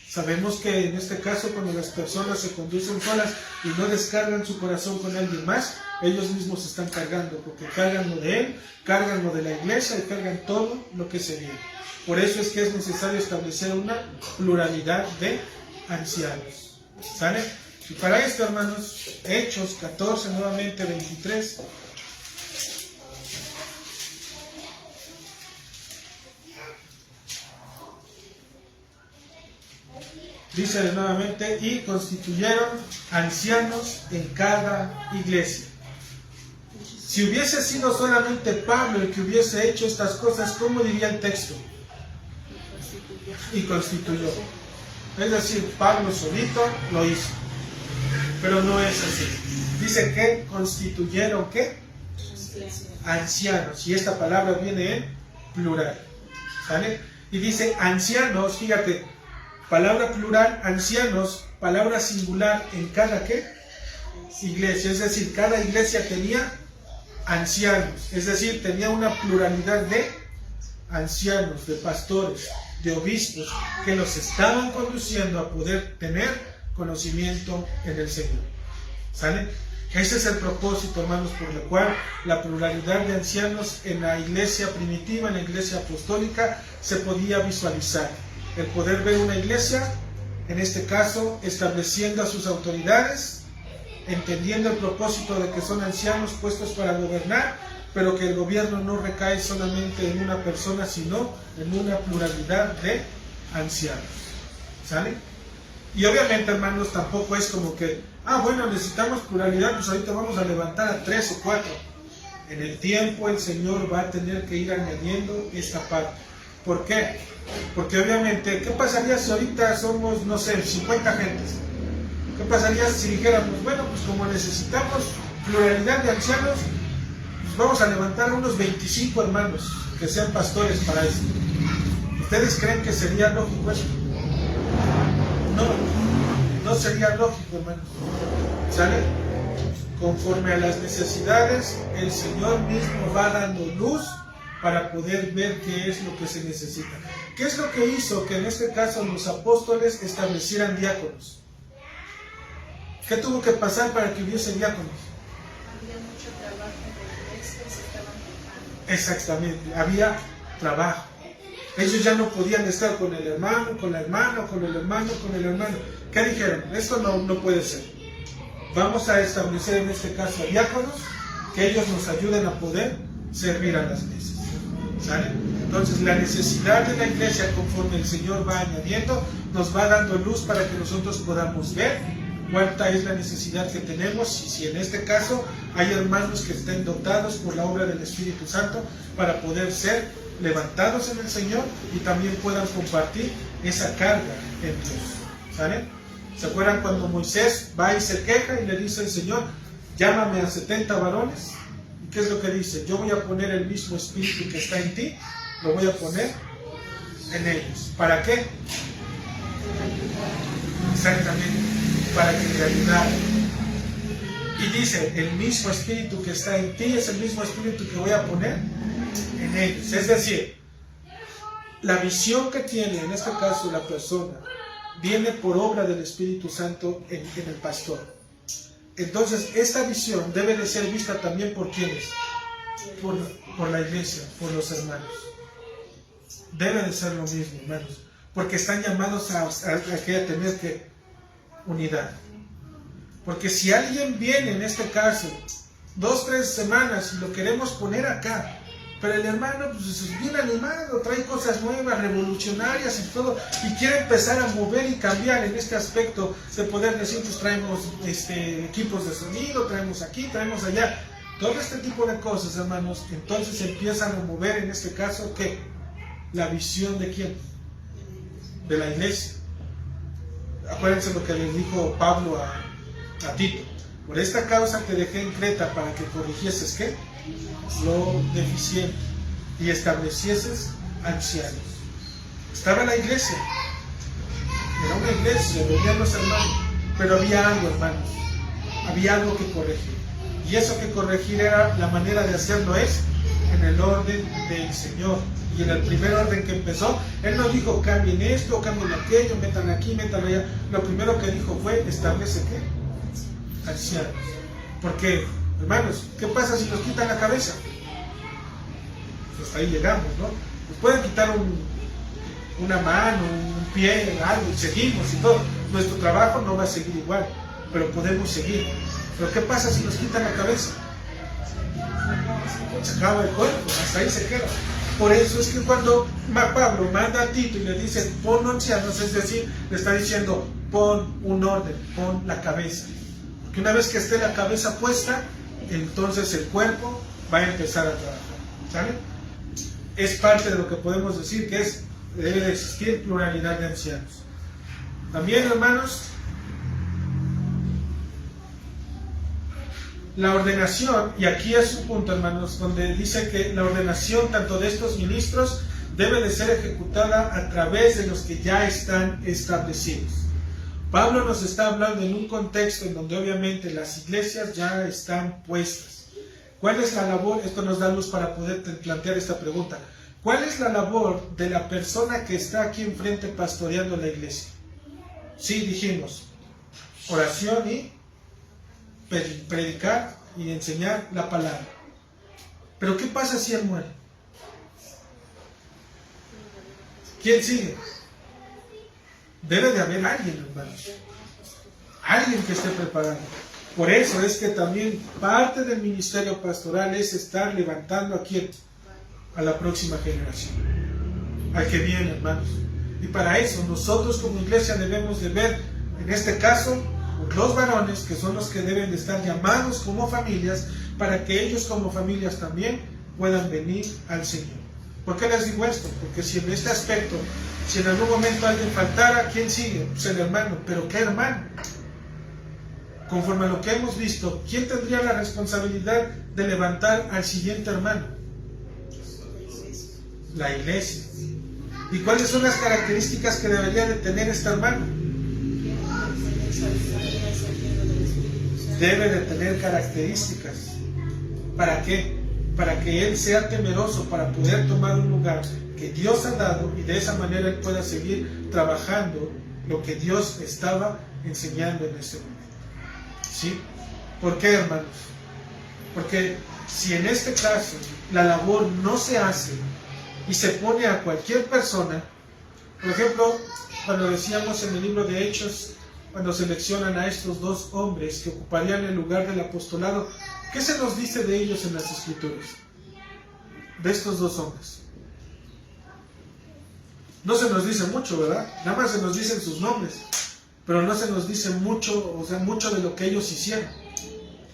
[SPEAKER 1] Sabemos que en este caso, cuando las personas se conducen solas y no descargan su corazón con alguien más, ellos mismos se están cargando, porque cargan lo de él, cargan lo de la iglesia y cargan todo lo que se viene. Por eso es que es necesario establecer una pluralidad de ancianos. ¿Sale? Y para esto, hermanos, Hechos 14, nuevamente 23. Dice nuevamente, y constituyeron ancianos en cada iglesia. Si hubiese sido solamente Pablo el que hubiese hecho estas cosas, ¿cómo diría el texto? Y constituyó. Es decir, Pablo solito lo hizo. Pero no es así. Dice que constituyeron, ¿qué? Ancianos. Y esta palabra viene en plural. ¿Sale? Y dice ancianos, fíjate, palabra plural, ancianos, palabra singular en cada, ¿qué? Iglesia. Es decir, cada iglesia tenía ancianos. Es decir, tenía una pluralidad de ancianos, de pastores, de obispos, que los estaban conduciendo a poder tener conocimiento en el Señor. ¿Sale? Ese es el propósito, hermanos, por el cual la pluralidad de ancianos en la iglesia primitiva, en la iglesia apostólica, se podía visualizar. El poder ver una iglesia, en este caso, estableciendo a sus autoridades, entendiendo el propósito de que son ancianos puestos para gobernar, pero que el gobierno no recae solamente en una persona, sino en una pluralidad de ancianos. ¿Sale? Y obviamente, hermanos, tampoco es como que, bueno, necesitamos pluralidad, pues ahorita vamos a levantar a 3 o 4. En el tiempo el Señor va a tener que ir añadiendo esta parte. ¿Por qué? Porque obviamente, ¿qué pasaría si ahorita somos, no sé, 50 gentes? ¿Qué pasaría si dijéramos, bueno, pues como necesitamos pluralidad de ancianos, pues vamos a levantar a unos 25 hermanos que sean pastores para esto? ¿Ustedes creen que sería lógico esto? No sería lógico, hermanos. ¿Sale? Conforme a las necesidades, el Señor mismo va dando luz para poder ver qué es lo que se necesita. ¿Qué es lo que hizo que en este caso los apóstoles establecieran diáconos? ¿Qué tuvo que pasar para que hubiese diáconos?
[SPEAKER 2] Había mucho trabajo en la iglesia, se estaban quejando.
[SPEAKER 1] Exactamente, había trabajo. Ellos ya no podían estar con el hermano, con la hermana, con el hermano, con el hermano. ¿Qué dijeron? Esto no puede ser. Vamos a establecer en este caso diáconos que ellos nos ayuden a poder servir a las mesas. ¿Sale? Entonces la necesidad de la iglesia, conforme el Señor va añadiendo, nos va dando luz para que nosotros podamos ver cuánta es la necesidad que tenemos, y si en este caso hay hermanos que estén dotados por la obra del Espíritu Santo para poder ser levantados en el Señor y también puedan compartir esa carga entre ellos. ¿Sale? ¿Se acuerdan cuando Moisés va y se queja y le dice al Señor, llámame a 70 varones. ¿Y qué es lo que dice? Yo voy a poner el mismo espíritu que está en ti, lo voy a poner en ellos. ¿Para qué? Exactamente, para que te ayudaran. Y dice, el mismo espíritu que está en ti es el mismo espíritu que voy a poner en ellos. Es decir, la visión que tiene en este caso la persona viene por obra del Espíritu Santo en el pastor. Entonces, esta visión debe de ser vista también por quienes, por la iglesia, por los hermanos. Debe de ser lo mismo, hermanos, porque están llamados a tener que unidad. Porque si alguien viene, en este caso, 2, 3 semanas y lo queremos poner acá, pero el hermano pues, es bien animado, trae cosas nuevas, revolucionarias y todo, y quiere empezar a mover y cambiar en este aspecto de poder decir, pues traemos equipos de sonido, traemos aquí, traemos allá, todo este tipo de cosas, hermanos. Entonces empiezan a mover, en este caso, ¿qué? La visión de quién, de la iglesia. Acuérdense lo que les dijo Pablo a Tito: por esta causa te dejé en Creta, para que corrigieses ¿qué? Lo deficiente y establecieses ancianos. Estaba la iglesia, era una iglesia, venían los hermanos, pero había algo, hermanos, había algo que corregir, y eso que corregir era, la manera de hacerlo es en el orden del Señor. Y en el primer orden que empezó, Él no dijo cambien esto, cambien aquello, metan aquí, metan allá. Lo primero que dijo fue establece ¿qué? Ancianos. Porque, hermanos, ¿qué pasa si nos quitan la cabeza? Pues hasta ahí llegamos, ¿no? Nos pueden quitar una mano, un pie, algo, y seguimos y todo. Nuestro trabajo no va a seguir igual, pero podemos seguir. Pero ¿qué pasa si nos quitan la cabeza? Se acaba el cuerpo, hasta ahí se queda. Por eso es que cuando Pablo manda a Tito y le dice pon ancianos, es decir, le está diciendo pon un orden, pon la cabeza. Porque una vez que esté la cabeza puesta, entonces el cuerpo va a empezar a trabajar. ¿Sale? Es parte de lo que podemos decir que debe de existir pluralidad de ancianos. También, hermanos, la ordenación, y aquí es un punto, hermanos, donde dice que la ordenación tanto de estos ministros debe de ser ejecutada a través de los que ya están establecidos. Pablo nos está hablando en un contexto en donde obviamente las iglesias ya están puestas. ¿Cuál es la labor? Esto nos da luz para poder plantear esta pregunta. ¿Cuál es la labor de la persona que está aquí enfrente pastoreando la iglesia? Sí, dijimos, oración y predicar y enseñar la palabra. Pero ¿qué pasa si él muere? ¿Quién sigue? Debe de haber alguien, hermanos. Alguien que esté preparado. Por eso es que también parte del ministerio pastoral es estar levantando a quién, a la próxima generación, al que viene, hermanos. Y para eso nosotros como iglesia debemos de ver, en este caso, los varones, que son los que deben de estar llamados como familias, para que ellos como familias también puedan venir al Señor. ¿Por qué les digo esto? Porque si en este aspecto, si en algún momento alguien faltara, ¿quién sigue? Pues el hermano. ¿Pero qué hermano? Conforme a lo que hemos visto, ¿quién tendría la responsabilidad de levantar al siguiente hermano? La iglesia. ¿Y cuáles son las características que debería de tener este hermano? Debe de tener características. ¿Para qué? Para que él sea temeroso, para poder tomar un lugar que Dios ha dado, y de esa manera él pueda seguir trabajando lo que Dios estaba enseñando en ese momento. ¿Sí? ¿Por qué, hermanos? Porque si en este caso la labor no se hace y se pone a cualquier persona, por ejemplo, cuando decíamos en el libro de Hechos, cuando seleccionan a estos dos hombres que ocuparían el lugar del apostolado, ¿qué se nos dice de ellos en las Escrituras? De estos dos hombres. No se nos dice mucho, ¿verdad? Nada más se nos dicen sus nombres, pero no se nos dice mucho, o sea, mucho de lo que ellos hicieron.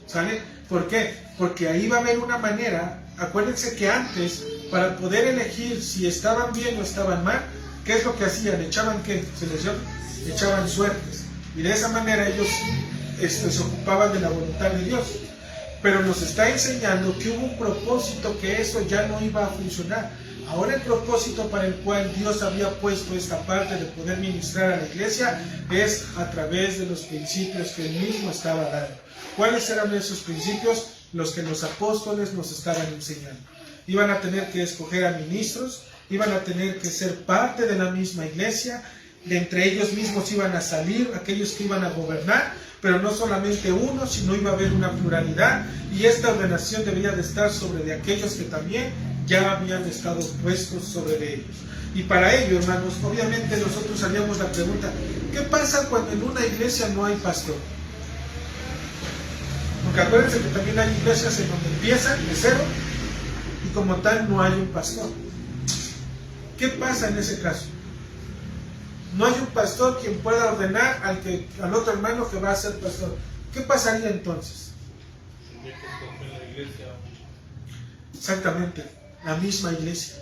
[SPEAKER 1] ¿Sale? ¿Por qué? Porque ahí va a haber una manera. Acuérdense que antes, para poder elegir si estaban bien o estaban mal, ¿qué es lo que hacían? ¿Echaban qué? ¿Se les llama? Echaban suertes. Y de esa manera ellos se ocupaban de la voluntad de Dios. Pero nos está enseñando que hubo un propósito, que eso ya no iba a funcionar. Ahora el propósito para el cual Dios había puesto esta parte de poder ministrar a la iglesia es a través de los principios que Él mismo estaba dando. ¿Cuáles eran esos principios? Los que los apóstoles nos estaban enseñando. Iban a tener que escoger a ministros, iban a tener que ser parte de la misma iglesia, de entre ellos mismos iban a salir aquellos que iban a gobernar, pero no solamente uno, sino iba a haber una pluralidad, y esta ordenación debería de estar sobre de aquellos que también ya habían estado puestos sobre de ellos. Y para ello, hermanos, obviamente nosotros haríamos la pregunta, ¿qué pasa cuando en una iglesia no hay pastor? Porque acuérdense que también hay iglesias en donde empiezan de cero y como tal no hay un pastor. ¿Qué pasa en ese caso? No hay un pastor quien pueda ordenar al otro hermano que va a ser pastor. ¿Qué pasaría entonces? Exactamente, la misma iglesia,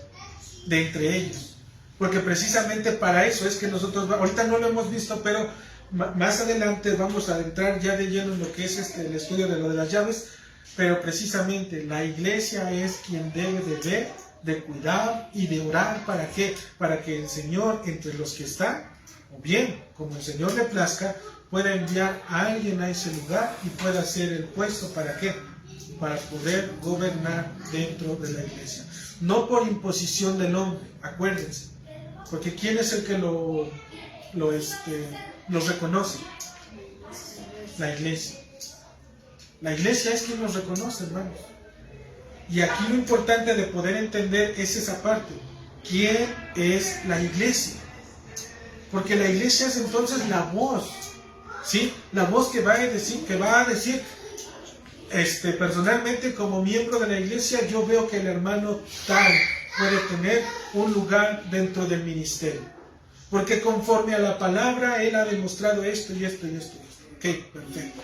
[SPEAKER 1] de entre ellos. Porque precisamente para eso es que nosotros, ahorita no lo hemos visto, pero más adelante vamos a entrar ya de lleno en lo que es el estudio de lo de las llaves, pero precisamente la iglesia es quien debe de ver, de cuidar y de orar. ¿Para qué? Para que el Señor, entre los que están, o bien, como el Señor le plazca, pueda enviar a alguien a ese lugar y pueda hacer el puesto. ¿Para qué? Para poder gobernar dentro de la iglesia. No por imposición del hombre, acuérdense. Porque ¿quién es el que lo reconoce? La iglesia. La iglesia es quien nos reconoce, hermanos. Y aquí lo importante de poder entender es esa parte. ¿Quién es la iglesia? Porque la iglesia es entonces la voz, ¿sí? La voz que va a decir, personalmente como miembro de la iglesia, yo veo que el hermano tal puede tener un lugar dentro del ministerio. Porque conforme a la palabra, él ha demostrado esto y esto y esto. Ok, perfecto.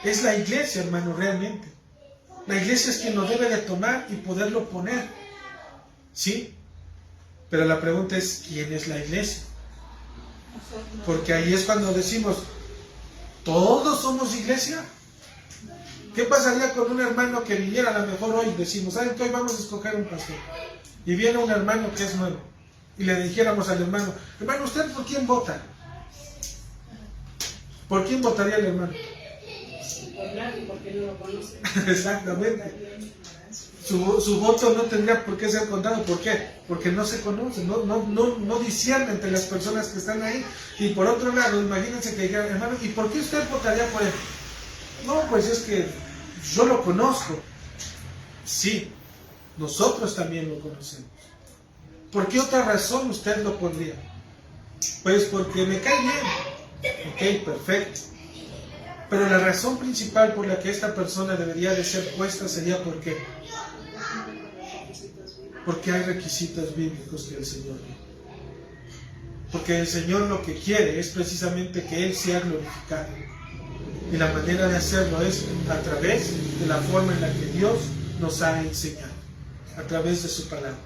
[SPEAKER 1] Es la iglesia, hermano, realmente. La iglesia es quien lo debe de tomar y poderlo poner. ¿Sí? Pero la pregunta es, ¿quién es la iglesia? Porque ahí es cuando decimos, ¿todos somos iglesia? ¿Qué pasaría con un hermano que viniera a lo mejor hoy? Decimos, ¿saben que hoy vamos a escoger un pastor? Y viene un hermano que es nuevo. Y le dijéramos al hermano, hermano, ¿usted por quién vota? ¿Por quién votaría el hermano?
[SPEAKER 2] Por nadie, porque no lo conoce.
[SPEAKER 1] Exactamente. Su voto no tendría por qué ser contado. ¿Por qué? Porque no se conoce, no discierne entre las personas que están ahí. Y por otro lado, imagínense que digan, hermano, ¿y por qué usted votaría por él? No, pues es que yo lo conozco. Sí, nosotros también lo conocemos. ¿Por qué otra razón usted lo pondría? Pues porque me cae bien. Ok, perfecto. Pero la razón principal por la que esta persona debería de ser puesta sería ¿por qué? Porque hay requisitos bíblicos que el Señor dio. Porque el Señor lo que quiere es precisamente que Él sea glorificado. Y la manera de hacerlo es a través de la forma en la que Dios nos ha enseñado. A través de su palabra.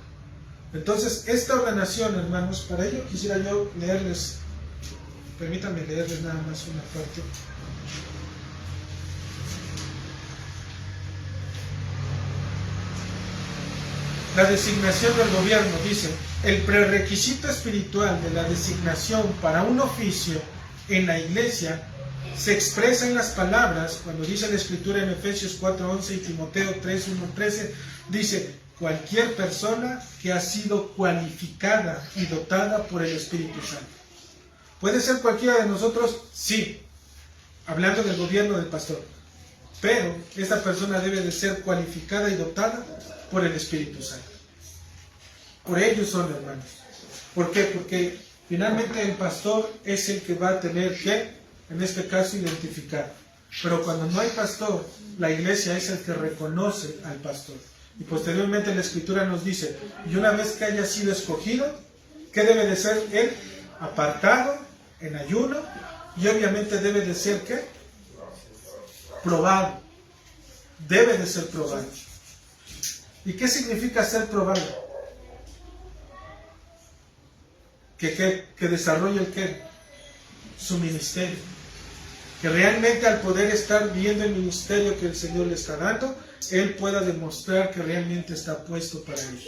[SPEAKER 1] Entonces, esta ordenación, hermanos, para ello quisiera yo leerles, permítanme leerles nada más una parte. La designación del gobierno, dice, el prerequisito espiritual de la designación para un oficio en la iglesia se expresa en las palabras, cuando dice la Escritura en Efesios 4:11 y Timoteo 3:1-13, dice, cualquier persona que ha sido cualificada y dotada por el Espíritu Santo. ¿Puede ser cualquiera de nosotros? Sí, hablando del gobierno del pastor. Pero esta persona debe de ser cualificada y dotada por el Espíritu Santo. Por ellos son, hermanos. ¿Por qué? Porque finalmente el pastor es el que va a tener que, en este caso, identificar. Pero cuando no hay pastor, la iglesia es el que reconoce al pastor. Y posteriormente la Escritura nos dice, y una vez que haya sido escogido, ¿qué debe de ser él? Apartado, en ayuno, y obviamente debe de ser, ¿qué? Probado. Debe de ser probado. ¿Y qué significa ser probado? Que desarrolle el qué? Su ministerio. Que realmente al poder estar viendo el ministerio que el Señor le está dando, él pueda demostrar que realmente está puesto para él.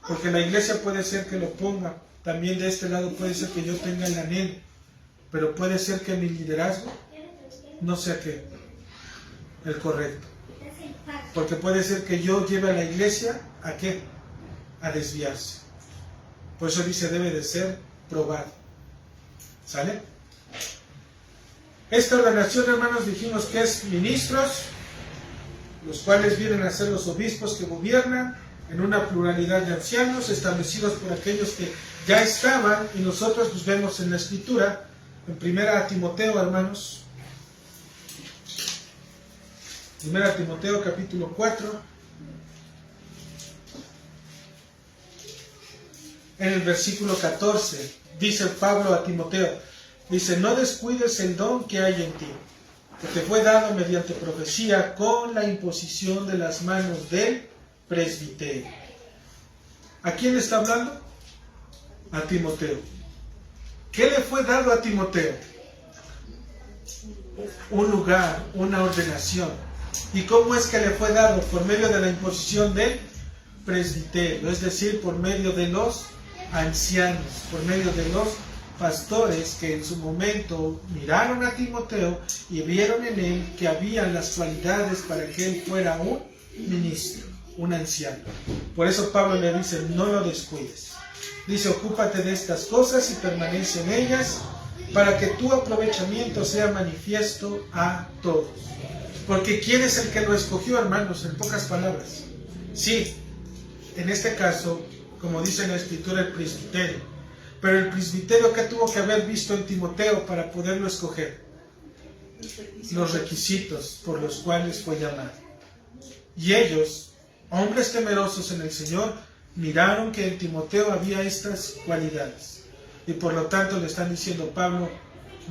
[SPEAKER 1] Porque la iglesia puede ser que lo ponga, también de este lado puede ser que yo tenga el anhelo, pero puede ser que mi liderazgo no sea el correcto. Porque puede ser que yo lleve a la iglesia ¿a qué? A desviarse. Por eso dice, debe de ser probado. ¿Sale? Esta ordenación, hermanos, dijimos que es ministros, los cuales vienen a ser los obispos que gobiernan en una pluralidad de ancianos establecidos por aquellos que ya estaban, y nosotros pues vemos en la Escritura, en 1 Timoteo, hermanos, 1 Timoteo capítulo 4, en el versículo 14, dice Pablo a Timoteo, dice, no descuides el don que hay en ti, que te fue dado mediante profecía con la imposición de las manos del presbiterio. ¿A quién le está hablando? A Timoteo. ¿Qué le fue dado a Timoteo? Un lugar, una ordenación. ¿Y cómo es que le fue dado? Por medio de la imposición del presbiterio, es decir, por medio de los ancianos, por medio de los pastores que en su momento miraron a Timoteo y vieron en él que había las cualidades para que él fuera un ministro, un anciano. Por eso Pablo le dice, no lo descuides. Dice, ocúpate de estas cosas y permanece en ellas para que tu aprovechamiento sea manifiesto a todos. Porque ¿quién es el que lo escogió, hermanos? En pocas palabras. Sí, en este caso, como dice en la Escritura, el presbiterio. Pero el presbiterio, ¿qué tuvo que haber visto en Timoteo para poderlo escoger? Los requisitos por los cuales fue llamado. Y ellos, hombres temerosos en el Señor, miraron que en Timoteo había estas cualidades. Y por lo tanto le están diciendo, Pablo,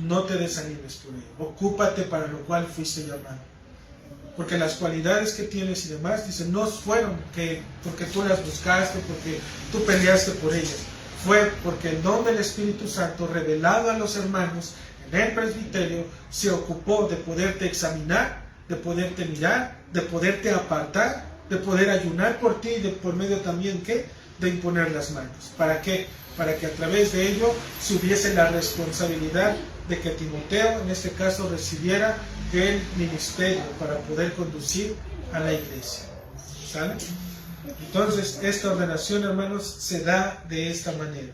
[SPEAKER 1] no te desanimes por ello. Ocúpate para lo cual fuiste llamado. Porque las cualidades que tienes y demás, dicen, no fueron porque tú las buscaste, porque tú peleaste por ellas. Fue porque el don del Espíritu Santo revelado a los hermanos en el presbiterio se ocupó de poderte examinar, de poderte mirar, de poderte apartar, de poder ayunar por ti y por medio también de imponer las manos. ¿Para qué? Para que a través de ello se hubiese la responsabilidad de que Timoteo, en este caso, recibiera el ministerio para poder conducir a la iglesia. ¿Sale? Entonces, esta ordenación, hermanos, se da de esta manera.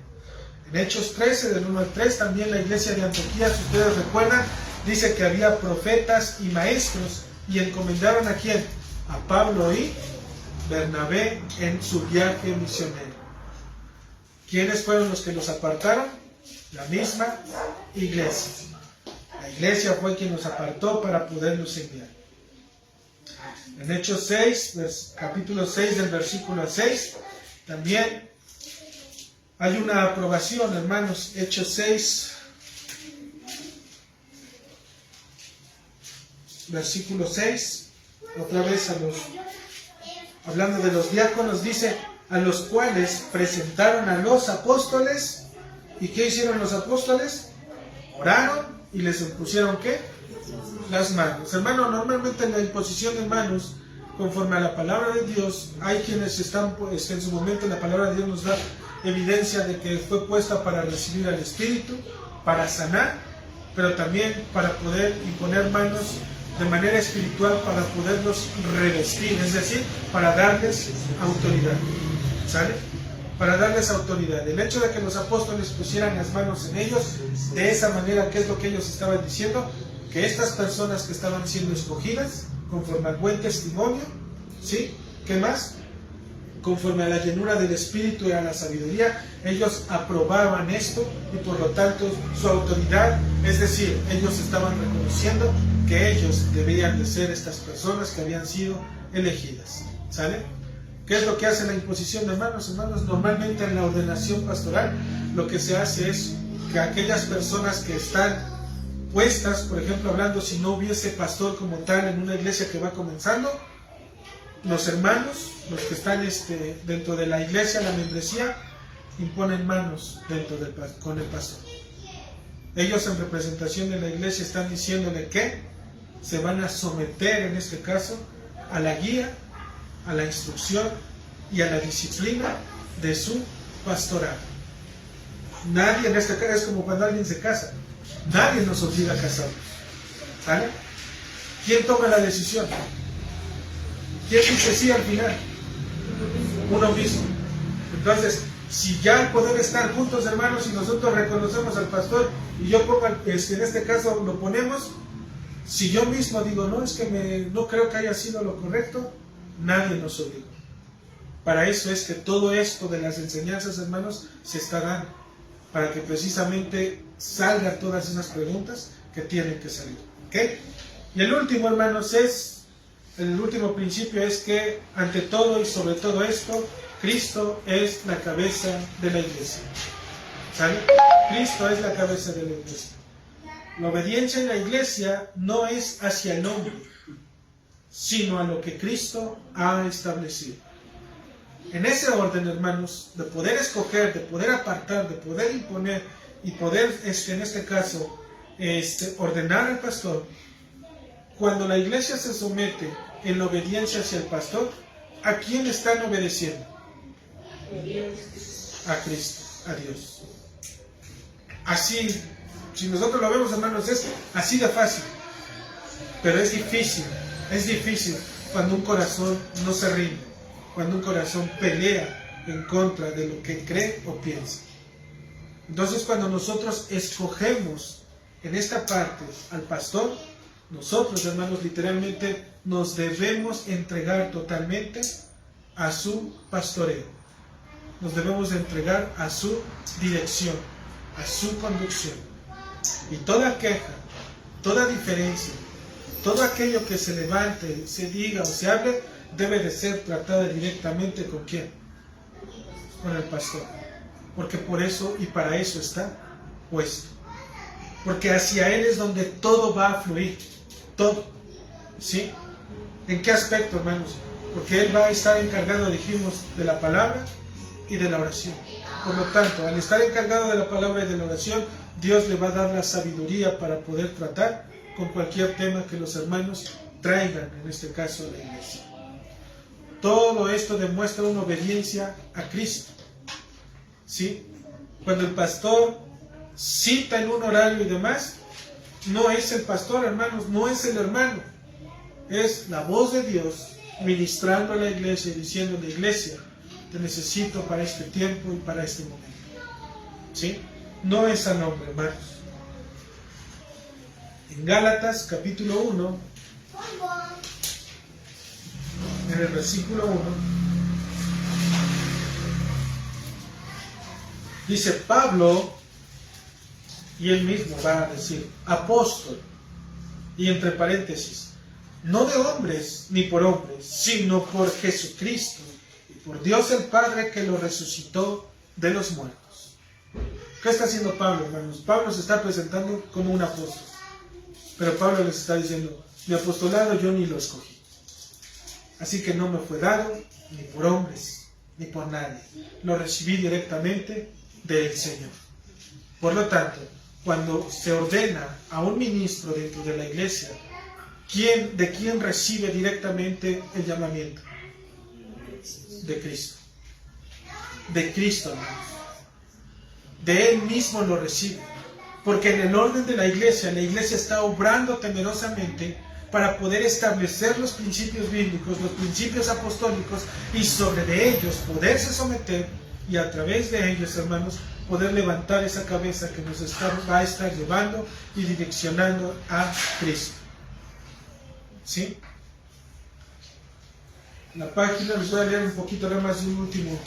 [SPEAKER 1] En Hechos 13, del 1 al 3, también la iglesia de Antioquía, si ustedes recuerdan, dice que había profetas y maestros, y encomendaron ¿a quién? A Pablo y Bernabé en su viaje misionero. ¿Quiénes fueron los que los apartaron? La misma iglesia. La iglesia fue quien los apartó para poderlos enviar. En Hechos 6, capítulo 6 del versículo 6, también hay una aprobación, hermanos. Hechos 6, versículo 6, otra vez hablando de los diáconos, dice, a los cuales presentaron a los apóstoles. ¿Y qué hicieron los apóstoles? Oraron y les impusieron ¿qué? Las manos. Hermano, normalmente en la imposición de manos, conforme a la palabra de Dios, hay quienes están, pues, en su momento la palabra de Dios nos da evidencia de que fue puesta para recibir al Espíritu, para sanar, pero también para poder imponer manos de manera espiritual para poderlos revestir, es decir, para darles autoridad. ¿Sale? Para darles autoridad. El hecho de que los apóstoles pusieran las manos en ellos, de esa manera, ¿qué es lo que ellos estaban diciendo? Que estas personas que estaban siendo escogidas, conforme al buen testimonio, ¿sí? ¿Qué más? Conforme a la llenura del Espíritu y a la sabiduría, ellos aprobaban esto y por lo tanto su autoridad, es decir, ellos estaban reconociendo que ellos debían de ser estas personas que habían sido elegidas. ¿Sale? ¿Qué es lo que hace la imposición de manos? Hermanos, normalmente en la ordenación pastoral lo que se hace es que aquellas personas que están puestas, por ejemplo, hablando si no hubiese pastor como tal en una iglesia que va comenzando, los hermanos, los que están dentro de la iglesia, la membresía, imponen manos con el pastor. Ellos en representación de la iglesia están diciéndole que se van a someter, en este caso, a la guía, a la instrucción y a la disciplina de su pastoral. Nadie, en este caso, es como cuando alguien se casa. Nadie nos obliga a casarnos. ¿Sale? ¿Quién toma la decisión? ¿Quién dice sí al final? Uno mismo. Entonces, si ya poder estar juntos, hermanos, y nosotros reconocemos al pastor, y yo pongo, en este caso lo ponemos, si yo mismo digo, no, es que no creo que haya sido lo correcto, nadie nos obliga. Para eso es que todo esto de las enseñanzas, hermanos, se está dando, para que precisamente salgan todas esas preguntas que tienen que salir. ¿Ok? Y el último, hermanos, el último principio es que ante todo y sobre todo esto, Cristo es la cabeza de la iglesia. ¿Sale? Cristo es la cabeza de la iglesia. La obediencia en la iglesia no es hacia el hombre, sino a lo que Cristo ha establecido. En ese orden, hermanos, de poder escoger, de poder apartar, de poder imponer y poder, en este caso, ordenar al pastor, cuando la iglesia se somete en la obediencia hacia el pastor, ¿a quién están obedeciendo? A Cristo, a Dios. Así, si nosotros lo vemos, hermanos, es así de fácil. Pero es difícil cuando un corazón no se rinde, cuando un corazón pelea en contra de lo que cree o piensa. Entonces, cuando nosotros escogemos en esta parte al pastor, nosotros, hermanos, literalmente nos debemos entregar totalmente a su pastoreo. Nos debemos entregar a su dirección, a su conducción. Y toda queja, toda diferencia, todo aquello que se levante, se diga o se hable, debe de ser tratada directamente ¿con quién? Con el pastor. Porque por eso y para eso está puesto. Porque hacia él es donde todo va a fluir. Todo. ¿Sí? ¿En qué aspecto, hermanos? Porque él va a estar encargado, dijimos, de la palabra y de la oración. Por lo tanto, al estar encargado de la palabra y de la oración, Dios le va a dar la sabiduría para poder tratar con cualquier tema que los hermanos traigan, en este caso, a la iglesia. Todo esto demuestra una obediencia a Cristo. ¿Sí? Cuando el pastor cita en un horario y demás, no es el pastor, hermanos, no es el hermano. Es la voz de Dios ministrando a la iglesia y diciendo a la iglesia, te necesito para este tiempo y para este momento. ¿Sí? No es a nombre, hermanos. En Gálatas capítulo 1, en el versículo 1, dice Pablo, y él mismo va a decir, apóstol, y entre paréntesis, no de hombres ni por hombres, sino por Jesucristo, y por Dios el Padre que lo resucitó de los muertos. ¿Qué está haciendo Pablo, hermanos? Pablo se está presentando como un apóstol, pero Pablo les está diciendo, mi apostolado yo ni lo escogí, así que no me fue dado ni por hombres ni por nadie, lo recibí directamente del Señor. Por lo tanto, cuando se ordena a un ministro dentro de la iglesia, ¿de quién recibe directamente el llamamiento? De Cristo. De Cristo, hermanos. De Él mismo lo recibe. Porque en el orden de la iglesia está obrando temerosamente para poder establecer los principios bíblicos, los principios apostólicos, y sobre de ellos poderse someter, y a través de ellos, hermanos, poder levantar esa cabeza que nos va a estar llevando y direccionando a Cristo. ¿Sí? La página, les voy a leer un poquito nada más de un último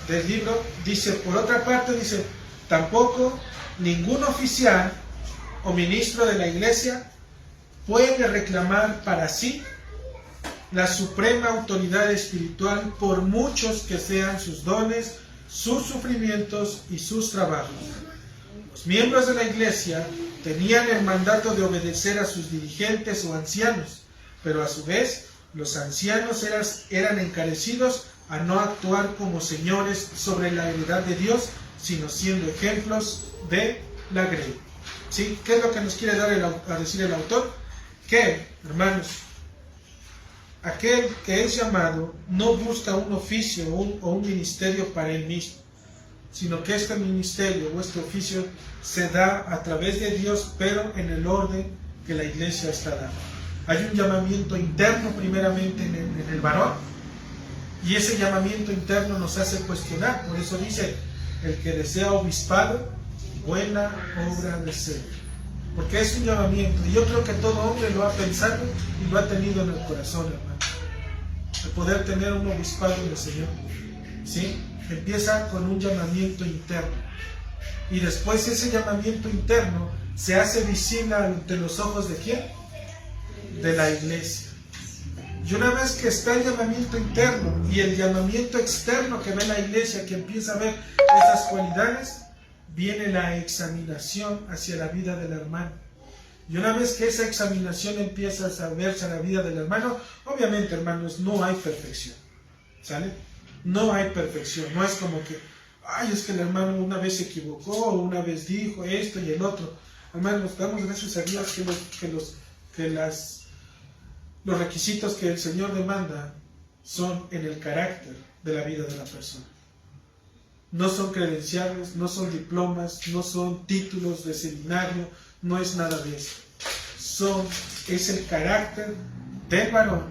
[SPEAKER 1] del libro. Dice, por otra parte, dice, tampoco ningún oficial o ministro de la iglesia puede reclamar para sí la suprema autoridad espiritual, por muchos que sean sus dones, sus sufrimientos y sus trabajos. Los miembros de la iglesia tenían el mandato de obedecer a sus dirigentes o ancianos, pero a su vez los ancianos eran encarecidos a no actuar como señores sobre la heredad de Dios, sino siendo ejemplos de la grey. ¿Sí? ¿Qué es lo que nos quiere dar a decir el autor? Que, hermanos, aquel que es llamado no busca un oficio o un ministerio para él mismo, sino que este ministerio o este oficio se da a través de Dios, pero en el orden que la iglesia está dando. Hay un llamamiento interno primeramente en el varón, y ese llamamiento interno nos hace cuestionar. Por eso dice, el que desea obispado, buena obra desea. Porque es un llamamiento, y yo creo que todo hombre lo ha pensado y lo ha tenido en el corazón, hermano, de poder tener un obispado en el Señor. ¿Sí? Empieza con un llamamiento interno, y después ese llamamiento interno se hace visible ante los ojos de ¿quién? De la iglesia. Y una vez que está el llamamiento interno y el llamamiento externo que ve la iglesia, que empieza a ver esas cualidades, viene la examinación hacia la vida del hermano. Y una vez que esa examinación empieza a verse a la vida del hermano, obviamente, hermanos, no hay perfección. ¿Sale? No hay perfección. No es como que, ay, es que el hermano una vez se equivocó, o una vez dijo esto y el otro. Hermanos, damos gracias a Dios que los requisitos que el Señor demanda son en el carácter de la vida de la persona. No son credenciales, no son diplomas, no son títulos de seminario, no es nada de eso. Es el carácter del varón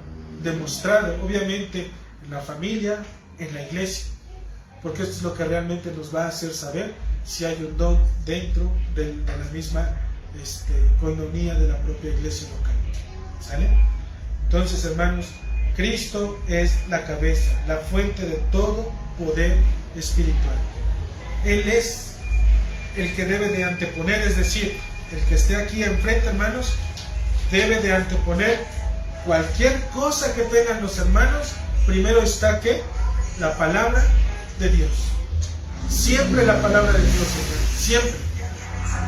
[SPEAKER 1] demostrado, obviamente, en la familia, en la iglesia, porque esto es lo que realmente nos va a hacer saber si hay un don dentro de la misma coinonía de la propia iglesia local. ¿Sale? Entonces, hermanos, Cristo es la cabeza, la fuente de todo poder espiritual. Él es el que debe de anteponer, es decir, el que esté aquí enfrente, hermanos, debe de anteponer cualquier cosa que tengan los hermanos. Primero está ¿qué? La palabra de Dios. Siempre la palabra de Dios, hermanos, siempre.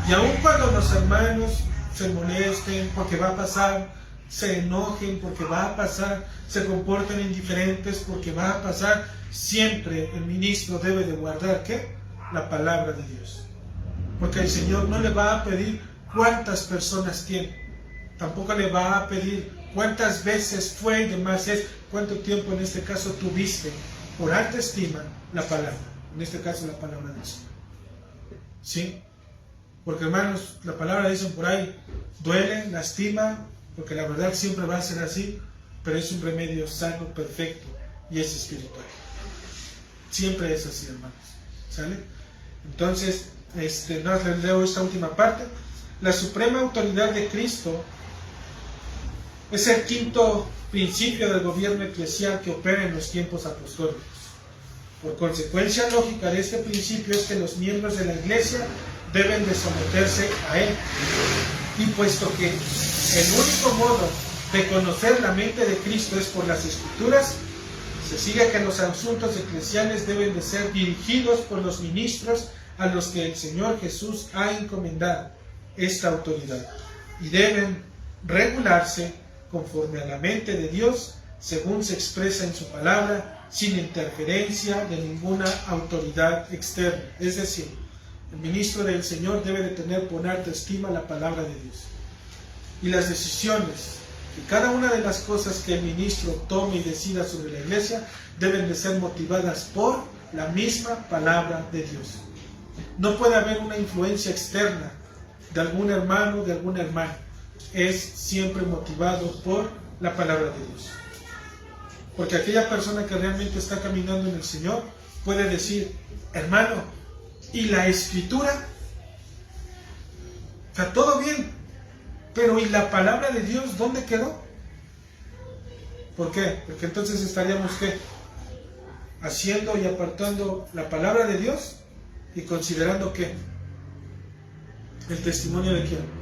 [SPEAKER 1] Y aun cuando los hermanos se molesten porque va a pasar, se enojen porque va a pasar, se comporten indiferentes porque va a pasar, siempre el ministro debe de guardar ¿qué? La palabra de Dios. Porque el Señor no le va a pedir cuántas personas tiene, tampoco le va a pedir cuántas veces fue y demás es, cuánto tiempo en este caso tuviste por alta estima la palabra, en este caso la palabra del Señor. ¿Sí? Porque, hermanos, la palabra dicen por ahí, duele, lastima, porque la verdad siempre va a ser así, pero es un remedio sano, perfecto, y es espiritual. Siempre es así, hermanos. ¿Sale? Entonces, les leo esta última parte. La suprema autoridad de Cristo es el quinto principio del gobierno eclesial que opera en los tiempos apostólicos. Por consecuencia lógica de este principio es que los miembros de la iglesia deben de someterse a él. Y puesto que el único modo de conocer la mente de Cristo es por las Escrituras, se sigue que los asuntos eclesiales deben de ser dirigidos por los ministros a los que el Señor Jesús ha encomendado esta autoridad, y deben regularse conforme a la mente de Dios, según se expresa en su palabra, sin interferencia de ninguna autoridad externa. Es decir, el ministro del Señor debe de tener por alta estima la palabra de Dios. Y las decisiones y cada una de las cosas que el ministro tome y decida sobre la iglesia deben de ser motivadas por la misma palabra de Dios. No puede haber una influencia externa de algún hermano, de alguna hermana. Es siempre motivado por la palabra de Dios. Porque aquella persona que realmente está caminando en el Señor puede decir, hermano, ¿y la Escritura? O sea, todo bien, pero ¿y la palabra de Dios dónde quedó? ¿Por qué? Porque entonces estaríamos ¿qué? Haciendo y apartando la palabra de Dios y considerando ¿qué? El testimonio de quién?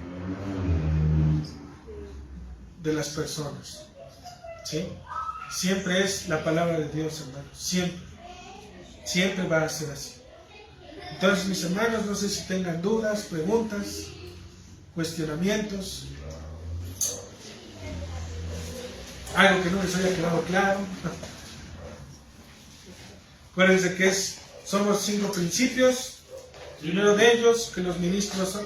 [SPEAKER 1] De las personas. ¿Sí? Siempre es la palabra de Dios, hermanos. Siempre. Siempre va a ser así. Entonces, mis hermanos, no sé si tengan dudas, preguntas, cuestionamientos, algo que no les haya quedado claro. Acuérdense que somos 5 principios Primero de ellos, que los ministros